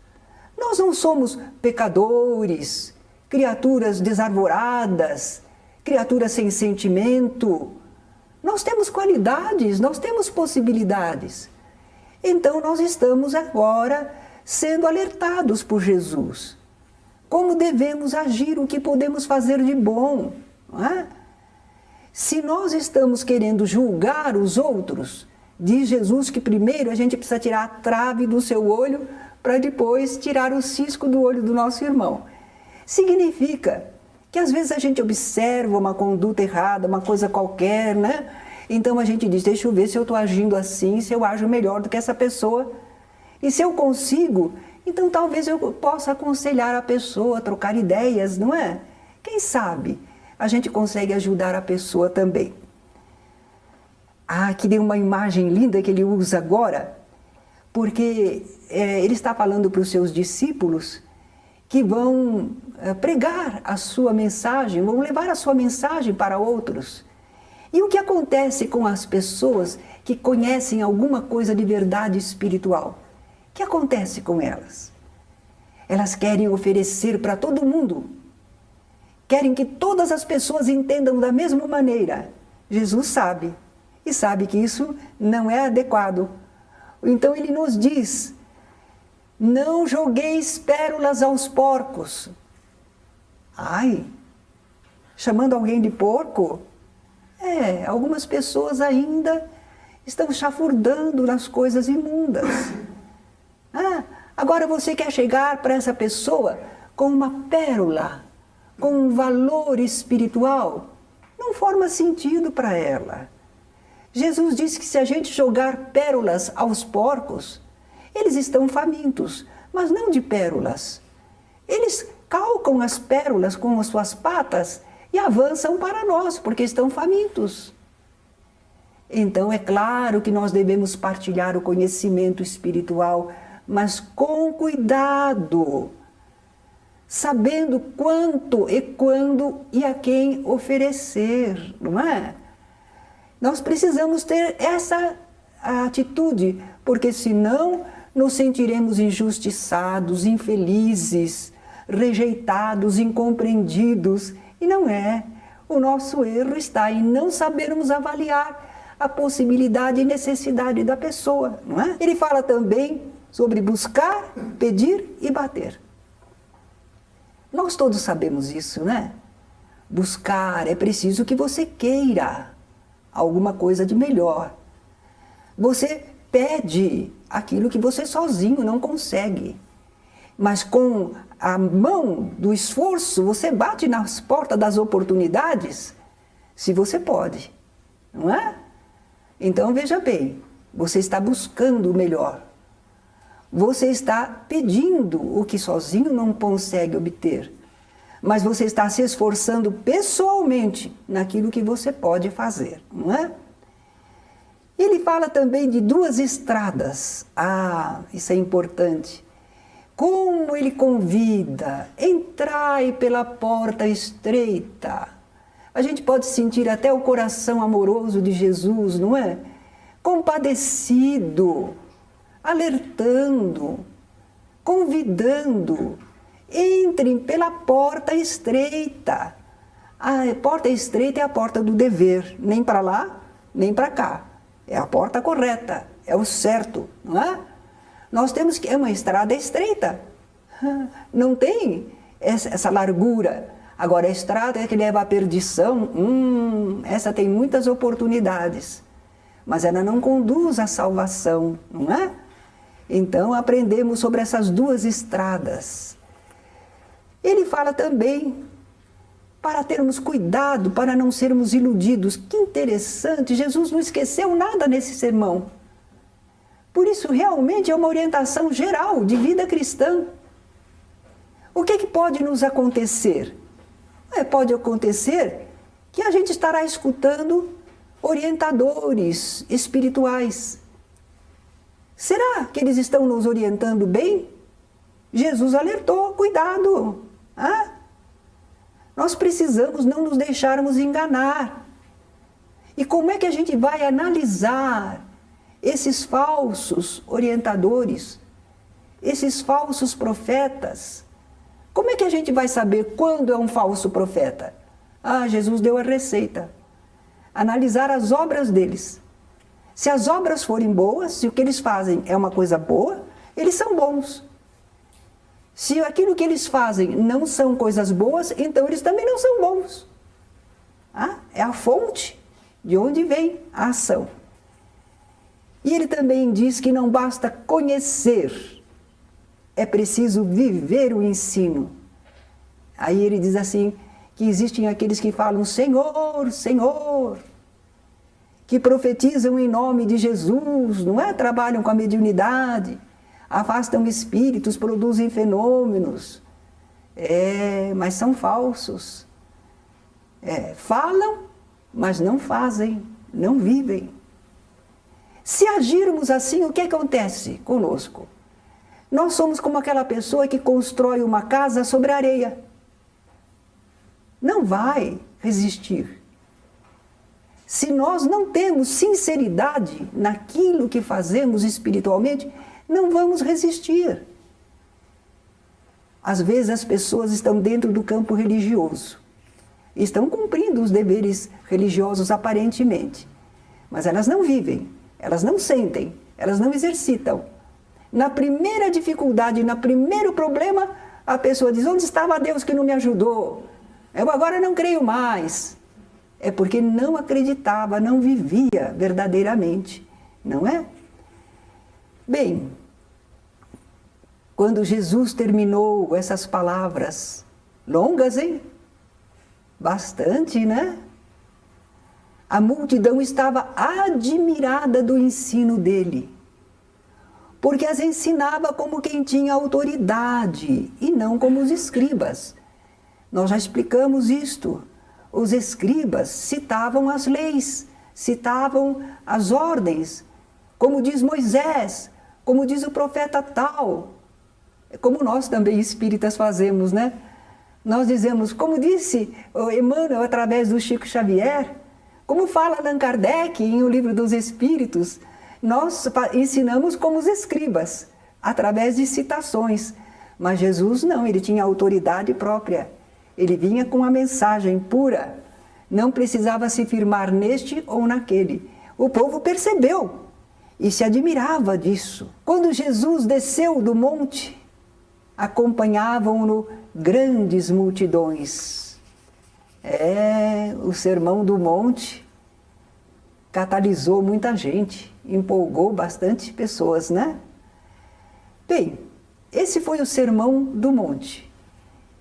Nós não somos pecadores, criaturas desarvoradas, criaturas sem sentimento. Nós temos qualidades, nós temos possibilidades. Então nós estamos agora sendo alertados por Jesus. Como devemos agir, o que podemos fazer de bom. Não é? Se nós estamos querendo julgar os outros, diz Jesus que primeiro a gente precisa tirar a trave do seu olho para depois tirar o cisco do olho do nosso irmão. Significa que às vezes a gente observa uma conduta errada, uma coisa qualquer, né? Então a gente diz, deixa eu ver se eu estou agindo assim, se eu ajo melhor do que essa pessoa. E se eu consigo, então talvez eu possa aconselhar a pessoa, trocar ideias, não é? Quem sabe a gente consegue ajudar a pessoa também. Que tem uma imagem linda que ele usa agora, porque ele está falando para os seus discípulos que vão pregar a sua mensagem, vão levar a sua mensagem para outros. E o que acontece com as pessoas que conhecem alguma coisa de verdade espiritual? O que acontece com elas? Elas querem oferecer para todo mundo. Querem que todas as pessoas entendam da mesma maneira. Jesus sabe. E sabe que isso não é adequado. Então ele nos diz, não jogueis pérolas aos porcos. Chamando alguém de porco? Algumas pessoas ainda estão chafurdando nas coisas imundas. Agora você quer chegar para essa pessoa com uma pérola, com um valor espiritual? Não forma sentido para ela. Jesus disse que se a gente jogar pérolas aos porcos, eles estão famintos, mas não de pérolas. Eles calcam as pérolas com as suas patas e avançam para nós, porque estão famintos. Então é claro que nós devemos partilhar o conhecimento espiritual, mas com cuidado, sabendo quanto e quando e a quem oferecer, não é? Nós precisamos ter essa atitude, porque senão nos sentiremos injustiçados, infelizes, rejeitados, incompreendidos. E não é. O nosso erro está em não sabermos avaliar a possibilidade e necessidade da pessoa, não é? Ele fala também sobre buscar, pedir e bater. Nós todos sabemos isso, né? Buscar, é preciso que você queira alguma coisa de melhor. Você pede aquilo que você sozinho não consegue. Mas com a mão do esforço, você bate nas portas das oportunidades, se você pode, não é? Então veja bem, você está buscando o melhor. Você está pedindo o que sozinho não consegue obter. Mas você está se esforçando pessoalmente naquilo que você pode fazer, não é? Ele fala também de duas estradas. Ah, isso é importante. Como ele convida, entrai pela porta estreita. A gente pode sentir até o coração amoroso de Jesus, não é? Compadecido, alertando, convidando. Entrem pela porta estreita. A porta estreita é a porta do dever, nem para lá, nem para cá. É a porta correta, é o certo, não é? Nós temos que... É uma estrada estreita. Não tem essa largura. Agora, a estrada que leva à perdição, essa tem muitas oportunidades. Mas ela não conduz à salvação, não é? Então, aprendemos sobre essas duas estradas. Ele fala também para termos cuidado, para não sermos iludidos. Que interessante, Jesus não esqueceu nada nesse sermão. Por isso, realmente, é uma orientação geral de vida cristã. O que pode nos acontecer? Pode acontecer que a gente estará escutando orientadores espirituais. Será que eles estão nos orientando bem? Jesus alertou, cuidado. Nós precisamos não nos deixarmos enganar. E como é que a gente vai analisar esses falsos orientadores, esses falsos profetas? Como é que a gente vai saber quando é um falso profeta? Jesus deu a receita. Analisar as obras deles. Se as obras forem boas, se o que eles fazem é uma coisa boa, eles são bons. Se aquilo que eles fazem não são coisas boas, então eles também não são bons. É a fonte de onde vem a ação. E ele também diz que não basta conhecer, é preciso viver o ensino. Aí ele diz assim, que existem aqueles que falam, Senhor, Senhor, que profetizam em nome de Jesus, não é? Trabalham com a mediunidade, afastam espíritos, produzem fenômenos, mas são falsos. Falam, mas não fazem, não vivem. Se agirmos assim, o que acontece conosco? Nós somos como aquela pessoa que constrói uma casa sobre areia. Não vai resistir. Se nós não temos sinceridade naquilo que fazemos espiritualmente, não vamos resistir. Às vezes as pessoas estão dentro do campo religioso, estão cumprindo os deveres religiosos aparentemente, mas elas não vivem, elas não sentem, elas não exercitam. Na primeira dificuldade, no primeiro problema, a pessoa diz, onde estava Deus que não me ajudou? Eu agora não creio mais. É porque não acreditava, não vivia verdadeiramente, não é? Bem, quando Jesus terminou essas palavras, longas, hein? Bastante, né? A multidão estava admirada do ensino dele, porque as ensinava como quem tinha autoridade e não como os escribas. Nós já explicamos isto. Os escribas citavam as leis, citavam as ordens, como diz Moisés, como diz o profeta tal, como nós também espíritas fazemos, né? Nós dizemos, como disse Emmanuel através do Chico Xavier, como fala Allan Kardec em O Livro dos Espíritos, nós ensinamos como os escribas, através de citações. Mas Jesus não, ele tinha autoridade própria. Ele vinha com uma mensagem pura, Não precisava se firmar neste ou naquele. O povo percebeu e se admirava disso. Quando Jesus desceu do monte, acompanhavam-no grandes multidões. O Sermão do Monte catalisou muita gente, empolgou bastante pessoas, né? Bem, esse foi o Sermão do Monte.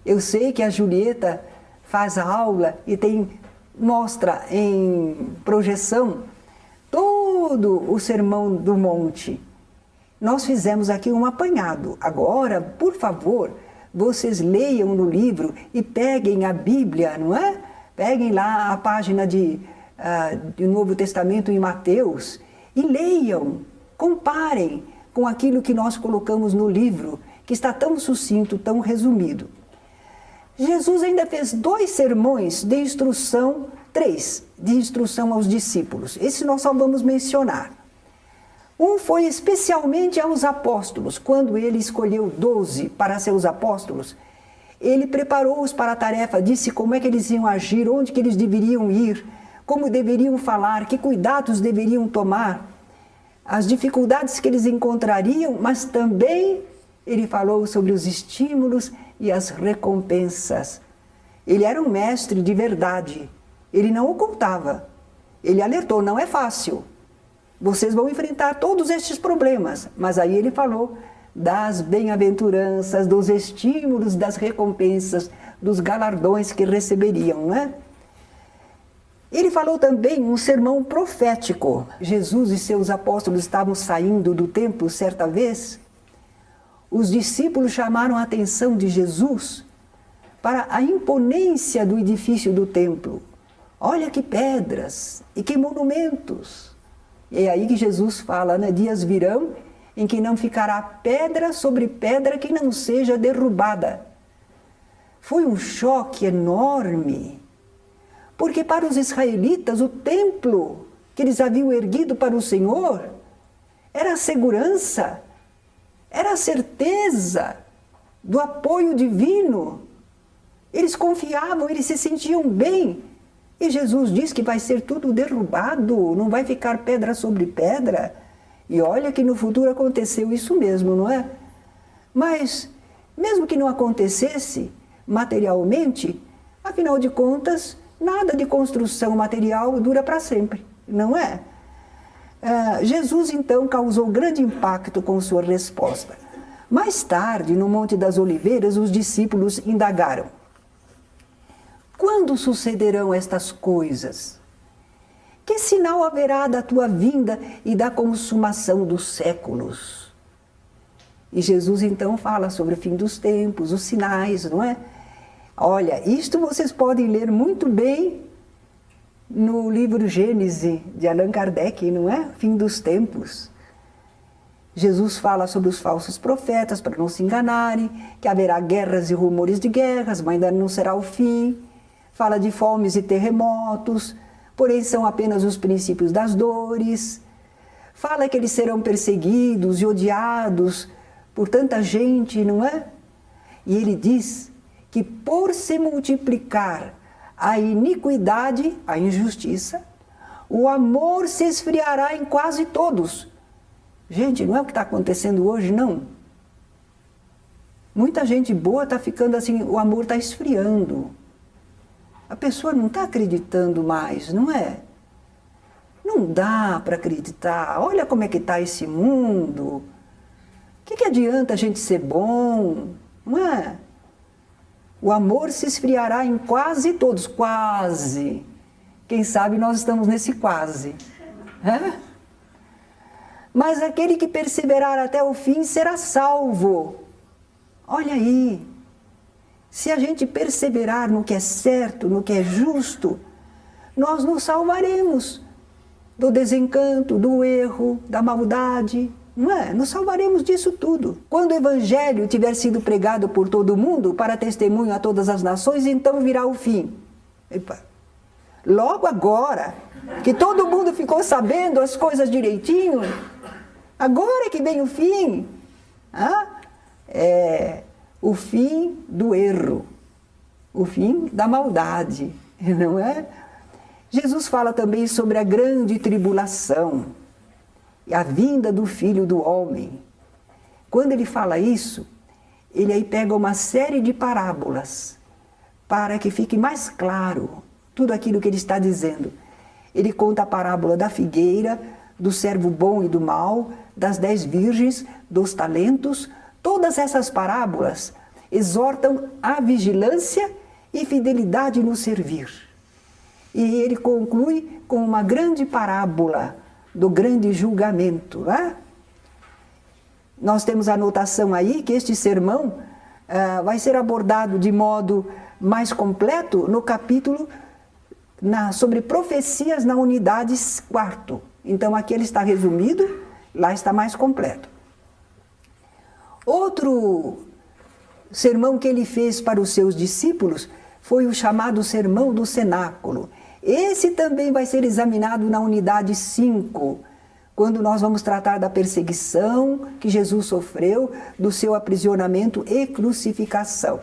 Eu sei que a Julieta faz a aula e mostra em projeção todo o Sermão do Monte. Nós fizemos aqui um apanhado. Agora, por favor, vocês leiam no livro e peguem a Bíblia, não é? Peguem lá a página do Novo Testamento em Mateus e leiam, comparem com aquilo que nós colocamos no livro, que está tão sucinto, tão resumido. Jesus ainda fez 2 sermões de instrução, 3, de instrução aos discípulos. Esse nós só vamos mencionar. Um foi especialmente aos apóstolos. Quando ele escolheu 12 para seus apóstolos, ele preparou-os para a tarefa, disse como é que eles iam agir, onde que eles deveriam ir, como deveriam falar, que cuidados deveriam tomar, as dificuldades que eles encontrariam, mas também ele falou sobre os estímulos e as recompensas. Ele era um mestre de verdade, ele não ocultava, ele alertou, não é fácil, vocês vão enfrentar todos estes problemas, mas aí ele falou das bem-aventuranças, dos estímulos, das recompensas, dos galardões que receberiam, né? Ele falou também um sermão profético. Jesus e seus apóstolos estavam saindo do templo certa vez. Os discípulos chamaram a atenção de Jesus para a imponência do edifício do templo. Olha que pedras e que monumentos. E é aí que Jesus fala, né? Dias virão em que não ficará pedra sobre pedra que não seja derrubada. Foi um choque enorme. Porque para os israelitas, o templo que eles haviam erguido para o Senhor era a segurança, era a certeza do apoio divino. Eles confiavam, eles se sentiam bem. E Jesus diz que vai ser tudo derrubado, não vai ficar pedra sobre pedra. E olha que no futuro aconteceu isso mesmo, não é? Mas, mesmo que não acontecesse materialmente, afinal de contas, nada de construção material dura para sempre, não é? Jesus, então, causou grande impacto com sua resposta. Mais tarde, no Monte das Oliveiras, os discípulos indagaram: quando sucederão estas coisas? Que sinal haverá da tua vinda e da consumação dos séculos? E Jesus, então, fala sobre o fim dos tempos, os sinais, não é? Olha, isto vocês podem ler muito bem no livro Gênese, de Allan Kardec, não é? Fim dos tempos. Jesus fala sobre os falsos profetas, para não se enganarem, que haverá guerras e rumores de guerras, mas ainda não será o fim. Fala de fomes e terremotos, porém são apenas os princípios das dores. Fala que eles serão perseguidos e odiados por tanta gente, não é? E ele diz que por se multiplicar a iniquidade, a injustiça, o amor se esfriará em quase todos. Gente, não é o que está acontecendo hoje, não. Muita gente boa está ficando assim, o amor está esfriando. A pessoa não está acreditando mais, não é? Não dá para acreditar. Olha como é que está esse mundo. O que adianta a gente ser bom, não é? O amor se esfriará em quase todos, quase. Quem sabe nós estamos nesse quase. Mas aquele que perseverar até o fim será salvo. Olha aí, se a gente perseverar no que é certo, no que é justo, nós nos salvaremos do desencanto, do erro, da maldade. Não é? Nos salvaremos disso tudo. Quando o Evangelho tiver sido pregado por todo mundo, para testemunho a todas as nações, então virá o fim. Epa. Logo agora, que todo mundo ficou sabendo as coisas direitinho, agora que vem o fim. É o fim do erro, o fim da maldade, não é? Jesus fala também sobre a grande tribulação e a vinda do Filho do Homem. Quando ele fala isso, ele aí pega uma série de parábolas para que fique mais claro tudo aquilo que ele está dizendo. Ele conta a parábola da figueira, do servo bom e do mau, das 10 virgens, dos talentos. Todas essas parábolas exortam a vigilância e fidelidade no servir. E ele conclui com uma grande parábola do grande julgamento. Né? Nós temos a anotação aí que este sermão vai ser abordado de modo mais completo no capítulo sobre profecias na unidade 4. Então aqui ele está resumido, lá está mais completo. Outro sermão que ele fez para os seus discípulos foi o chamado Sermão do Cenáculo. Esse também vai ser examinado na unidade 5, quando nós vamos tratar da perseguição que Jesus sofreu, do seu aprisionamento e crucificação.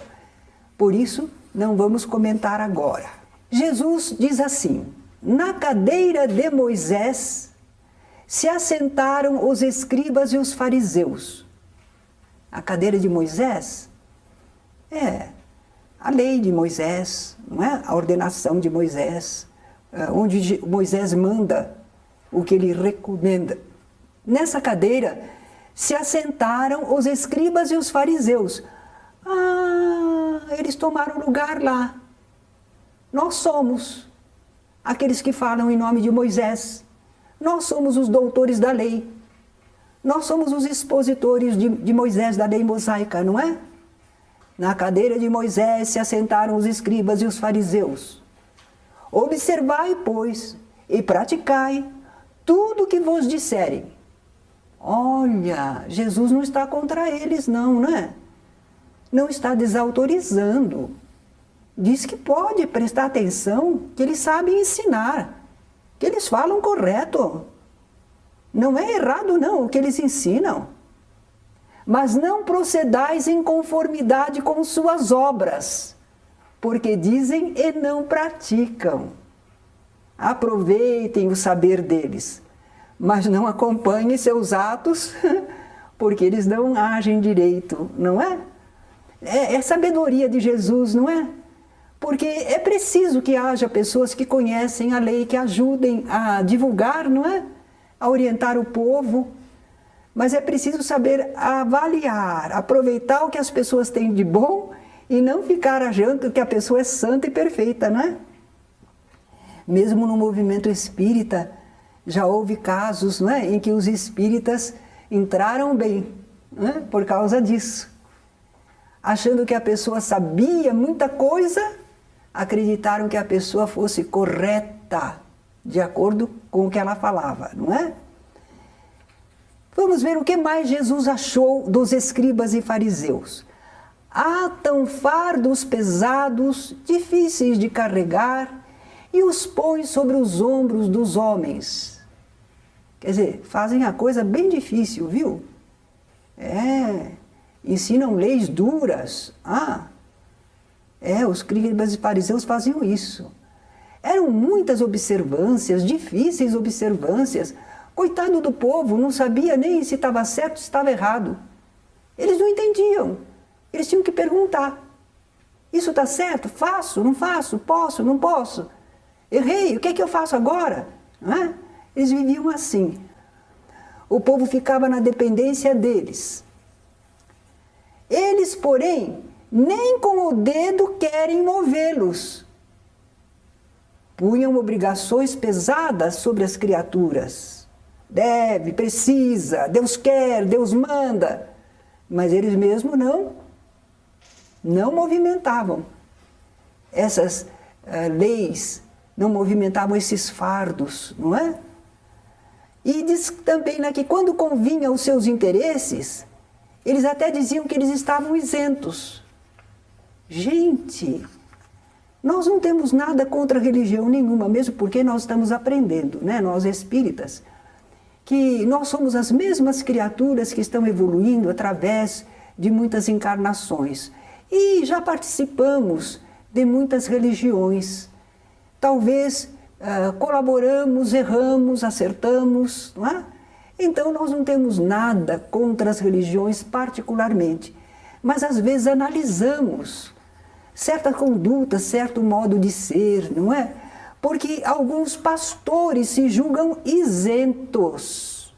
Por isso, não vamos comentar agora. Jesus diz assim: na cadeira de Moisés se assentaram os escribas e os fariseus. A cadeira de Moisés é a lei de Moisés, não é? A ordenação de Moisés, onde Moisés manda o que ele recomenda. Nessa cadeira se assentaram os escribas e os fariseus. Eles tomaram lugar lá. Nós somos aqueles que falam em nome de Moisés. Nós somos os doutores da lei. Nós somos os expositores de Moisés, da lei mosaica, não é? Na cadeira de Moisés se assentaram os escribas e os fariseus. Observai, pois, e praticai tudo o que vos disserem. Olha, Jesus não está contra eles, não, né? Não está desautorizando. Diz que pode prestar atenção, que eles sabem ensinar, que eles falam correto. Não é errado, não, o que eles ensinam. Mas não procedais em conformidade com suas obras, porque dizem e não praticam. Aproveitem o saber deles, mas não acompanhem seus atos, porque eles não agem direito, não é? É sabedoria de Jesus, não é? Porque é preciso que haja pessoas que conhecem a lei, que ajudem a divulgar, não é? A orientar o povo. Mas é preciso saber avaliar, aproveitar o que as pessoas têm de bom e não ficar achando que a pessoa é santa e perfeita, não é? Mesmo no movimento espírita, já houve casos, não é, em que os espíritas entraram bem, não é, por causa disso. Achando que a pessoa sabia muita coisa, acreditaram que a pessoa fosse correta, de acordo com o que ela falava, não é? Vamos ver o que mais Jesus achou dos escribas e fariseus. Atam fardos pesados, difíceis de carregar, e os põem sobre os ombros dos homens. Quer dizer, fazem a coisa bem difícil, viu? Ensinam leis duras. Os escribas e fariseus faziam isso. Eram muitas observâncias, difíceis observâncias. Coitado do povo, não sabia nem se estava certo ou se estava errado. Eles não entendiam. Eles tinham que perguntar. Isso está certo? Faço? Não faço? Posso? Não posso? Errei, o que é que eu faço agora? Eles viviam assim. O povo ficava na dependência deles. Eles, porém, nem com o dedo querem movê-los. Punham obrigações pesadas sobre as criaturas. Deve, precisa, Deus quer, Deus manda. Mas eles mesmos não movimentavam essas leis, não movimentavam esses fardos, não é? E diz também que quando convinha os seus interesses, eles até diziam que eles estavam isentos. Gente, nós não temos nada contra religião nenhuma, mesmo porque nós estamos aprendendo, né? Nós espíritas, que nós somos as mesmas criaturas que estão evoluindo através de muitas encarnações. E já participamos de muitas religiões, talvez colaboramos, erramos, acertamos, não é? Então nós não temos nada contra as religiões particularmente, mas às vezes analisamos certa conduta, certo modo de ser, não é? Porque alguns pastores se julgam isentos.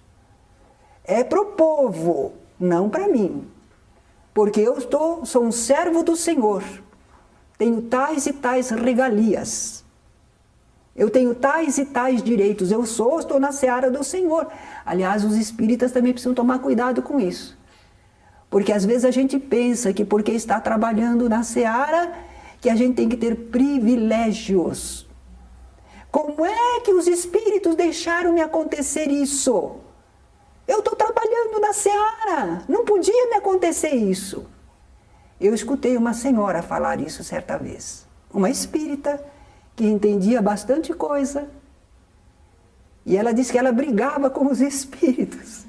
É para o povo, não para mim. Porque eu sou um servo do Senhor. Tenho tais e tais regalias. Eu tenho tais e tais direitos. Estou na seara do Senhor. Aliás, os espíritas também precisam tomar cuidado com isso. Porque às vezes a gente pensa que porque está trabalhando na seara, que a gente tem que ter privilégios. Como é que os espíritos deixaram me acontecer isso? Eu estou trabalhando na seara, não podia me acontecer isso. Eu escutei uma senhora falar isso certa vez. Uma espírita que entendia bastante coisa. E ela disse que ela brigava com os espíritos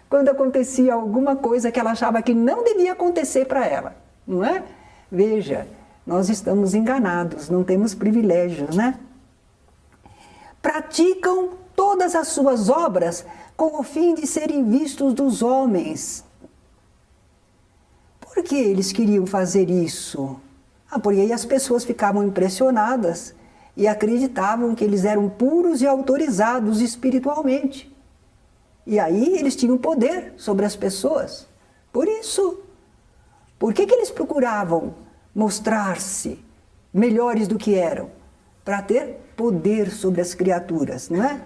quando acontecia alguma coisa que ela achava que não devia acontecer para ela, não é? Veja, nós estamos enganados, não temos privilégios, né? Praticam todas as suas obras com o fim de serem vistos dos homens. Por que eles queriam fazer isso? Porque aí as pessoas ficavam impressionadas e acreditavam que eles eram puros e autorizados espiritualmente. E aí eles tinham poder sobre as pessoas. Por isso. Por que eles procuravam mostrar-se melhores do que eram? Para ter poder sobre as criaturas, não é?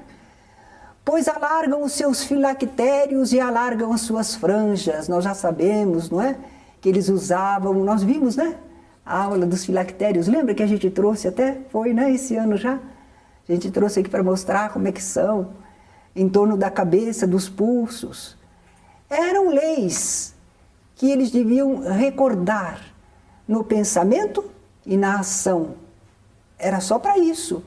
Pois alargam os seus filactérios e alargam as suas franjas. Nós já sabemos, não é? Que eles usavam, nós vimos, né? A aula dos filactérios. Lembra que a gente trouxe até? Foi, né? Esse ano já. A gente trouxe aqui para mostrar como é que são. Em torno da cabeça, dos pulsos. Eram leis que eles deviam recordar no pensamento e na ação. Era só para isso.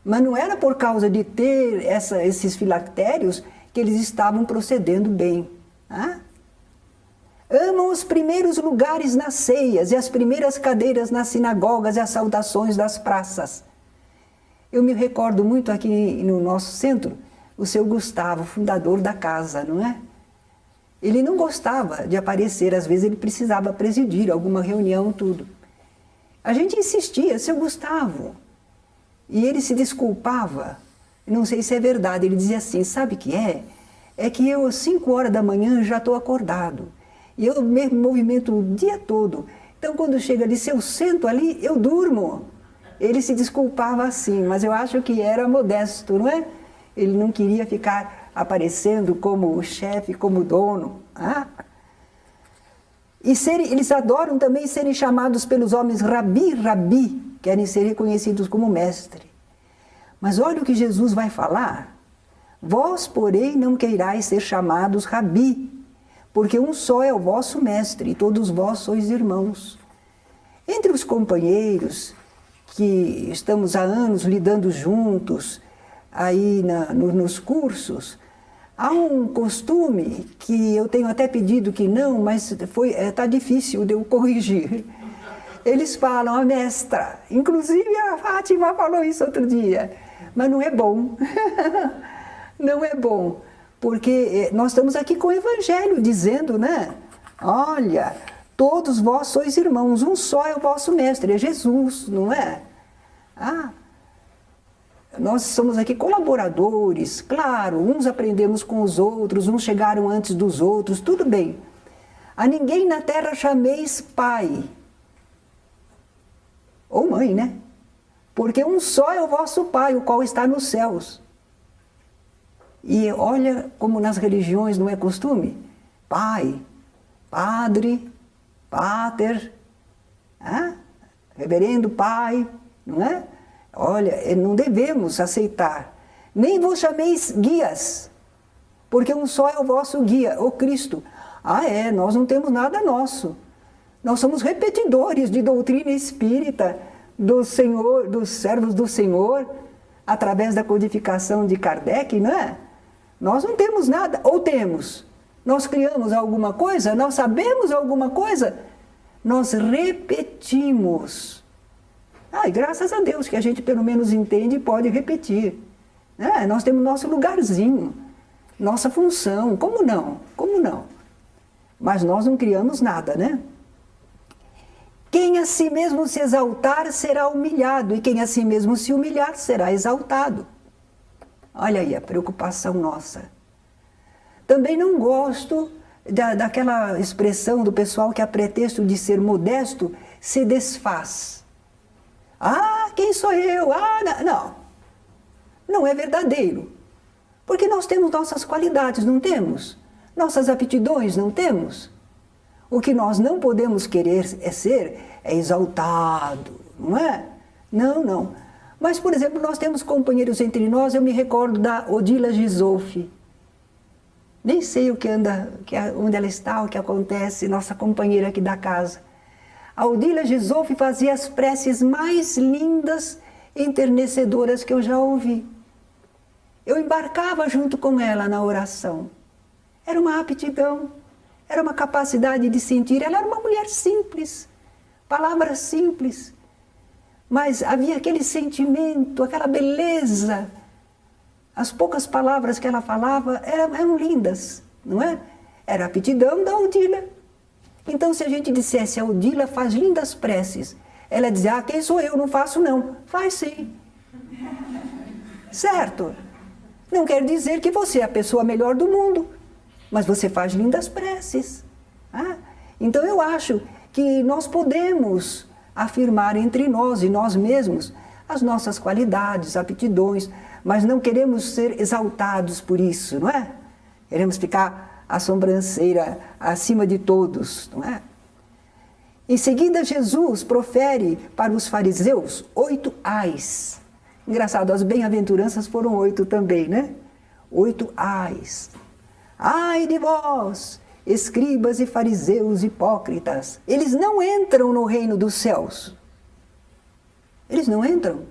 Mas não era por causa de ter esses filactérios que eles estavam procedendo bem. Ah? Amam os primeiros lugares nas ceias e as primeiras cadeiras nas sinagogas e as saudações das praças. Eu me recordo muito aqui no nosso centro, o seu Gustavo, fundador da casa, não é? Ele não gostava de aparecer, às vezes ele precisava presidir alguma reunião, tudo. A gente insistia, seu Gustavo, e ele se desculpava, não sei se é verdade, ele dizia assim, sabe o que é? É que eu às 5 horas da manhã já estou acordado, e eu me movimento o dia todo, então quando chega ali, se eu sento ali, eu durmo. Ele se desculpava assim, mas eu acho que era modesto, não é? Ele não queria ficar aparecendo como o chefe, como o dono. Ah? E eles adoram também serem chamados pelos homens rabi, rabi, querem ser reconhecidos como mestre. Mas olha o que Jesus vai falar. Vós, porém, não queirais ser chamados rabi, porque um só é o vosso mestre, e todos vós sois irmãos. Entre os companheiros que estamos há anos lidando juntos, aí nos cursos, há um costume que eu tenho até pedido que não, mas está difícil de eu corrigir. Eles falam, a mestra, inclusive a Fátima falou isso outro dia, mas não é bom. Não é bom, porque nós estamos aqui com o Evangelho dizendo, né? Olha, todos vós sois irmãos, um só é o vosso mestre, é Jesus, não é? Ah, nós somos aqui colaboradores, claro, uns aprendemos com os outros, uns chegaram antes dos outros, tudo bem. A ninguém na terra chameis pai, ou mãe, né? Porque um só é o vosso pai, o qual está nos céus. E olha como nas religiões não é costume, pai, padre, pater, reverendo pai, não é? Olha, não devemos aceitar. Nem vos chameis guias, porque um só é o vosso guia, o Cristo. Nós não temos nada nosso. Nós somos repetidores de doutrina espírita do Senhor, dos servos do Senhor, através da codificação de Kardec, não é? Nós não temos nada, ou temos. Nós criamos alguma coisa, nós sabemos alguma coisa, nós repetimos E graças a Deus que a gente pelo menos entende e pode repetir. Né? Nós temos nosso lugarzinho, nossa função, como não? Como não? Mas nós não criamos nada, né? Quem a si mesmo se exaltar será humilhado, e quem a si mesmo se humilhar será exaltado. Olha aí a preocupação nossa. Também não gosto daquela expressão do pessoal que, a pretexto de ser modesto, se desfaz. Quem sou eu? Não. Não é verdadeiro. Porque nós temos nossas qualidades, não temos? Nossas aptidões, não temos? O que nós não podemos querer é exaltado, não é? Não. Mas, por exemplo, nós temos companheiros entre nós, eu me recordo da Odila Gisolfi. Nem sei onde ela está, o que acontece, nossa companheira aqui da casa. A Odila Gisolfi fazia as preces mais lindas e enternecedoras que eu já ouvi. Eu embarcava junto com ela na oração. Era uma aptidão, era uma capacidade de sentir. Ela era uma mulher simples, palavras simples, mas havia aquele sentimento, aquela beleza. As poucas palavras que ela falava eram lindas, não é? Era a aptidão da Odila. Então, se a gente dissesse, a Odila faz lindas preces, ela dizia, quem sou eu? Não faço não. Faz sim. Certo? Não quer dizer que você é a pessoa melhor do mundo, mas você faz lindas preces. Então, eu acho que nós podemos afirmar entre nós e nós mesmos as nossas qualidades, aptidões, mas não queremos ser exaltados por isso, não é? Queremos ficar a sobranceira acima de todos, não é? Em seguida, Jesus profere para os fariseus 8 ais. Engraçado, as bem-aventuranças foram 8 também, né? 8 ais. Ai de vós, escribas e fariseus hipócritas, eles não entram no reino dos céus. Eles não entram?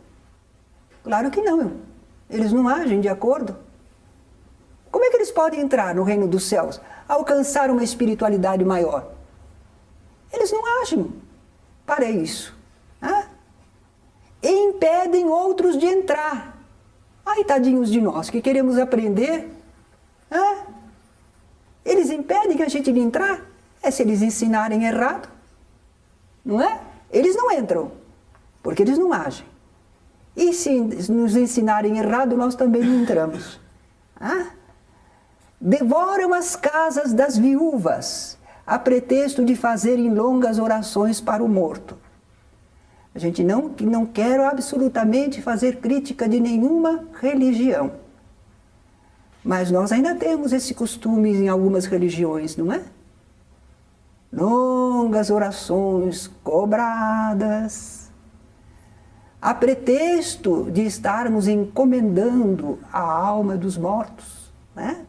Claro que não. Eles não agem de acordo. Como é que eles podem entrar no reino dos céus? Alcançar uma espiritualidade maior? Eles não agem para isso. E impedem outros de entrar. Tadinhos de nós que queremos aprender. Eles impedem a gente de entrar. Se eles ensinarem errado. Não é? Eles não entram, porque eles não agem. E se nos ensinarem errado, nós também não entramos. Devoram as casas das viúvas, a pretexto de fazerem longas orações para o morto. A gente não quer absolutamente fazer crítica de nenhuma religião. Mas nós ainda temos esse costume em algumas religiões, não é? Longas orações cobradas, a pretexto de estarmos encomendando a alma dos mortos, né?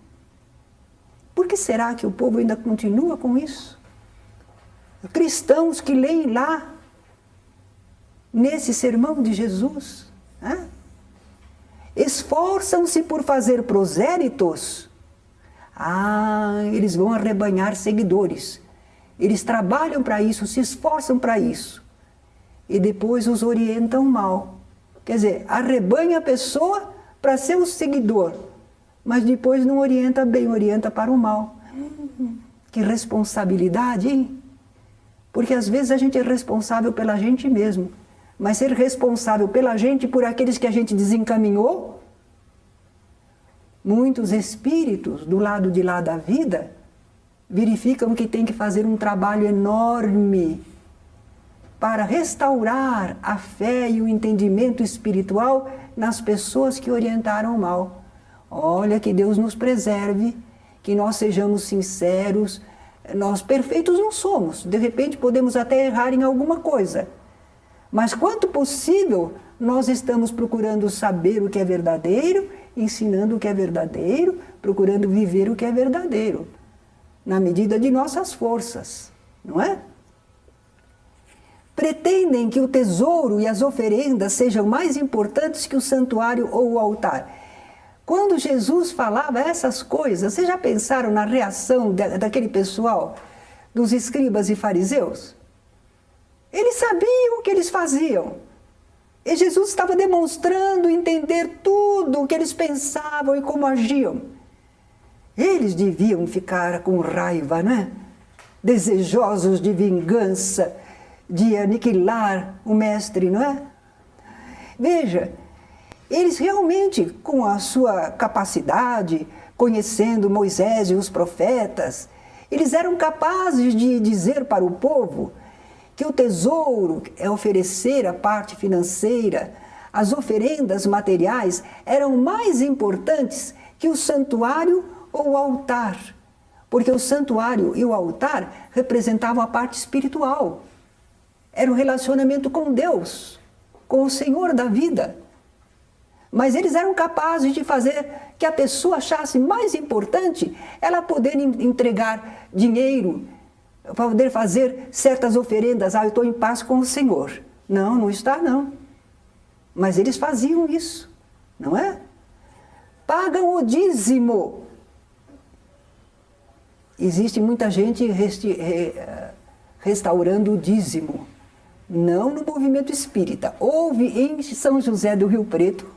Por que será que o povo ainda continua com isso? Cristãos que leem lá, nesse sermão de Jesus, né? Esforçam-se por fazer prosélitos. Eles vão arrebanhar seguidores. Eles trabalham para isso, se esforçam para isso. E depois os orientam mal. Quer dizer, arrebanha a pessoa para ser o seguidor, mas depois não orienta bem, orienta para o mal. Que responsabilidade, hein? Porque às vezes a gente é responsável pela gente mesmo, mas ser responsável pela gente por aqueles que a gente desencaminhou, muitos espíritos do lado de lá da vida verificam que tem que fazer um trabalho enorme para restaurar a fé e o entendimento espiritual nas pessoas que orientaram mal. Olha, que Deus nos preserve, que nós sejamos sinceros. Nós perfeitos não somos, de repente podemos até errar em alguma coisa. Mas quanto possível, nós estamos procurando saber o que é verdadeiro, ensinando o que é verdadeiro, procurando viver o que é verdadeiro, na medida de nossas forças, não é? Pretendem que o tesouro e as oferendas sejam mais importantes que o santuário ou o altar. Quando Jesus falava essas coisas, vocês já pensaram na reação daquele pessoal, dos escribas e fariseus? Eles sabiam o que eles faziam, E Jesus estava demonstrando entender tudo o que eles pensavam e como agiam. Eles deviam ficar com raiva, né? Desejosos de vingança, de aniquilar o mestre, não é? Veja, eles realmente, com a sua capacidade, conhecendo Moisés e os profetas, eles eram capazes de dizer para o povo que o tesouro é oferecer a parte financeira, as oferendas materiais eram mais importantes que o santuário ou o altar, porque o santuário e o altar representavam a parte espiritual. Era um relacionamento com Deus, com o Senhor da vida. Mas eles eram capazes de fazer que a pessoa achasse mais importante ela poder entregar dinheiro, poder fazer certas oferendas. Eu estou em paz com o Senhor. Não, não está não. Mas eles faziam isso, não é? Pagam o dízimo. Existe muita gente restaurando o dízimo. Não no movimento espírita. Houve em São José do Rio Preto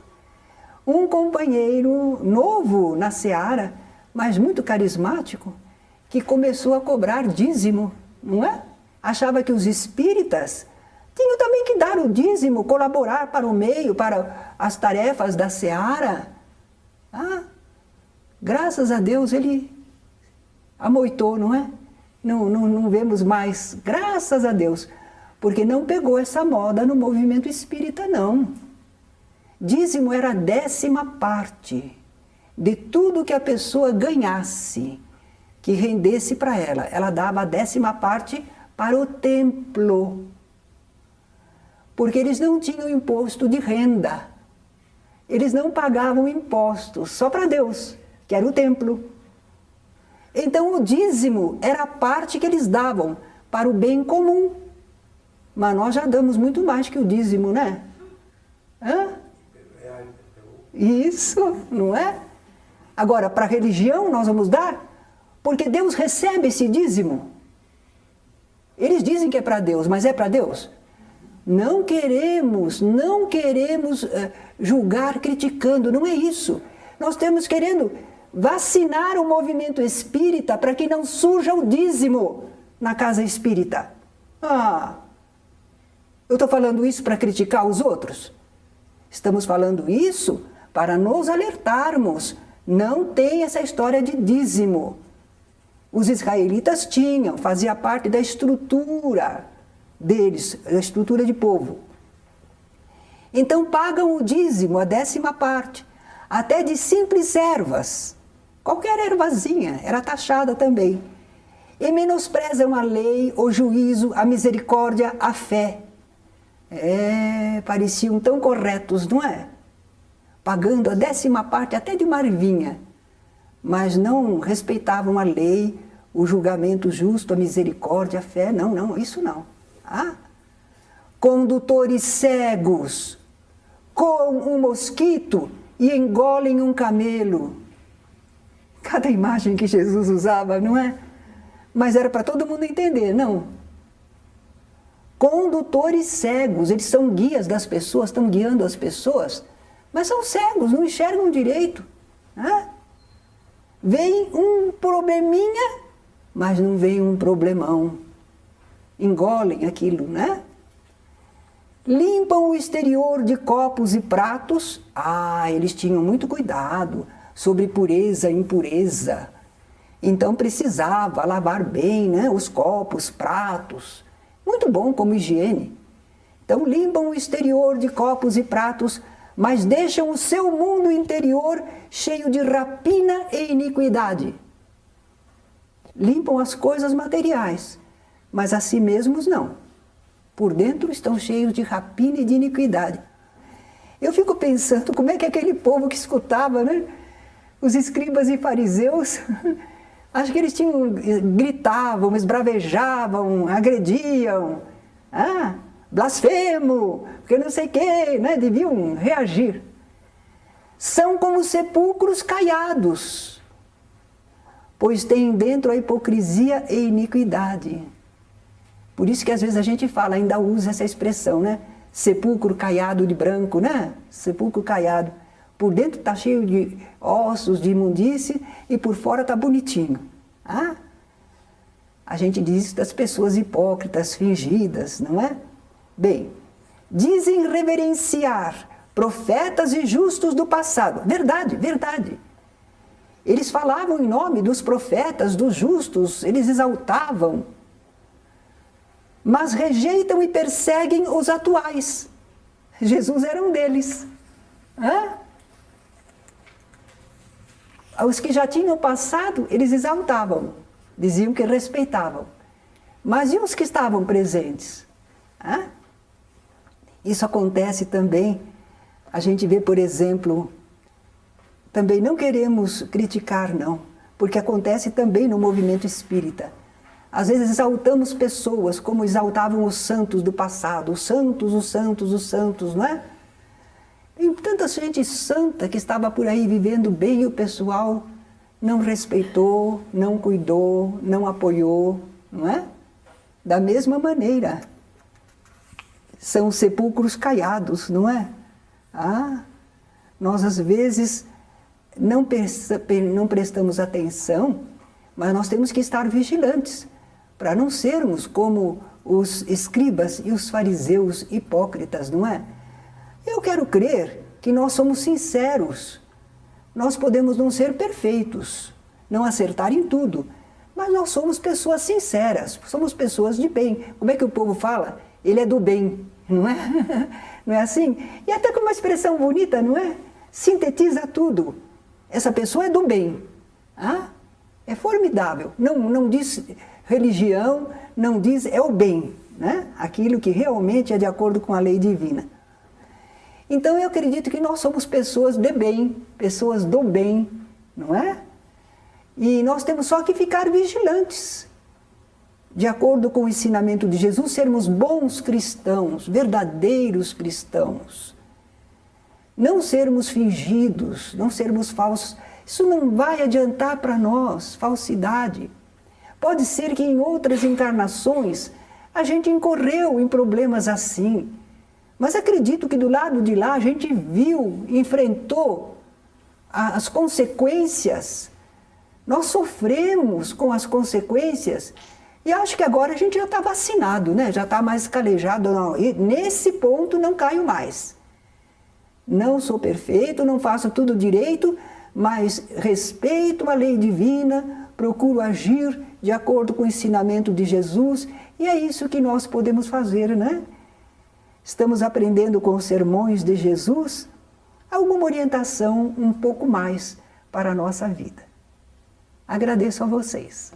um companheiro novo na seara, mas muito carismático, que começou a cobrar dízimo, não é? Achava que os espíritas tinham também que dar o dízimo, colaborar para o meio, para as tarefas da seara. Graças a Deus ele amoitou, não é? Não vemos mais, graças a Deus, porque não pegou essa moda no movimento espírita, não. Dízimo era a 10ª parte de tudo que a pessoa ganhasse, que rendesse para ela. Ela dava a 10ª parte para o templo, porque eles não tinham imposto de renda. Eles não pagavam impostos, só para Deus, que era o templo. Então o dízimo era a parte que eles davam para o bem comum. Mas nós já damos muito mais que o dízimo, né? Isso, não é? Agora, para a religião nós vamos dar, porque Deus recebe esse dízimo. Eles dizem que é para Deus, mas é para Deus? Não queremos julgar criticando, não é isso. Nós estamos querendo vacinar o movimento espírita para que não surja o dízimo na casa espírita. Eu estou falando isso para criticar os outros? Estamos falando isso para nos alertarmos. Não tem essa história de dízimo. Os israelitas tinham, fazia parte da estrutura deles, da estrutura de povo. Então pagam o dízimo, a 10ª parte, até de simples ervas. Qualquer ervazinha era taxada também. E menosprezam a lei, o juízo, a misericórdia, a fé. Pareciam tão corretos, não é? Pagando a 10ª parte até de uma ervinha, mas não respeitavam a lei, o julgamento justo, a misericórdia, a fé, não, isso não. Condutores cegos, com um mosquito e engolem um camelo. Cada imagem que Jesus usava, não é? Mas era para todo mundo entender, não. Condutores cegos, eles são guias das pessoas, estão guiando as pessoas, mas são cegos, não enxergam direito. Vem um probleminha, mas não vem um problemão. Engolem aquilo, né? Limpam o exterior de copos e pratos. Eles tinham muito cuidado sobre pureza e impureza. Então precisava lavar bem, né, os copos, pratos. Muito bom como higiene. Então limpam o exterior de copos e pratos, mas deixam o seu mundo interior cheio de rapina e iniquidade. Limpam as coisas materiais, mas a si mesmos não. Por dentro estão cheios de rapina e de iniquidade. Eu fico pensando como é que aquele povo que escutava, né, os escribas e fariseus, acho que eles gritavam, esbravejavam, agrediam. Blasfemo, porque não sei o quê, né? Deviam reagir. São como sepulcros caiados, pois têm dentro a hipocrisia e iniquidade. Por isso que às vezes a gente fala, ainda usa essa expressão, né? sepulcro caiado de branco, né? Sepulcro caiado. Por dentro está cheio de ossos, de imundície, e por fora está bonitinho. Ah? A gente diz isso das pessoas hipócritas, fingidas, não é? Bem, dizem reverenciar profetas e justos do passado. Verdade, verdade. Eles falavam em nome dos profetas, dos justos, eles exaltavam. Mas rejeitam e perseguem os atuais. Jesus era um deles. Hã? Os que já tinham passado, eles exaltavam, diziam que respeitavam. Mas e os que estavam presentes? Hã? Isso acontece também, a gente vê, por exemplo, também não queremos criticar, não, porque acontece também no movimento espírita. Às vezes exaltamos pessoas como exaltavam os santos do passado, os santos, os santos, os santos, não é? Tem tanta gente santa que estava por aí vivendo bem e o pessoal não respeitou, não cuidou, não apoiou, não é? Da mesma maneira, são sepulcros caiados, não é? Ah, nós às vezes não prestamos atenção, mas nós temos que estar vigilantes, para não sermos como os escribas e os fariseus hipócritas, não é? Eu quero crer que nós somos sinceros. Nós podemos não ser perfeitos, não acertar em tudo, mas nós somos pessoas sinceras, somos pessoas de bem. Como é que o povo fala? Ele é do bem, não é? Não é assim? E até com uma expressão bonita, não é? Sintetiza tudo. Essa pessoa é do bem. Ah? É formidável. Não diz religião, não diz, é o bem, né? Aquilo que realmente é de acordo com a lei divina. Então eu acredito que nós somos pessoas de bem, pessoas do bem, não é? E nós temos só que ficar vigilantes, de acordo com o ensinamento de Jesus, sermos bons cristãos, verdadeiros cristãos. Não sermos fingidos, não sermos falsos. Isso não vai adiantar para nós, falsidade. Pode ser que em outras encarnações a gente incorreu em problemas assim. Mas acredito que do lado de lá a gente viu, enfrentou as consequências. Nós sofremos com as consequências e acho que agora a gente já está vacinado, né? Já está mais calejado. Não. E nesse ponto não caio mais. Não sou perfeito, não faço tudo direito, mas respeito a lei divina, procuro agir de acordo com o ensinamento de Jesus e é isso que nós podemos fazer, né? Estamos aprendendo com os sermões de Jesus alguma orientação um pouco mais para a nossa vida. Agradeço a vocês.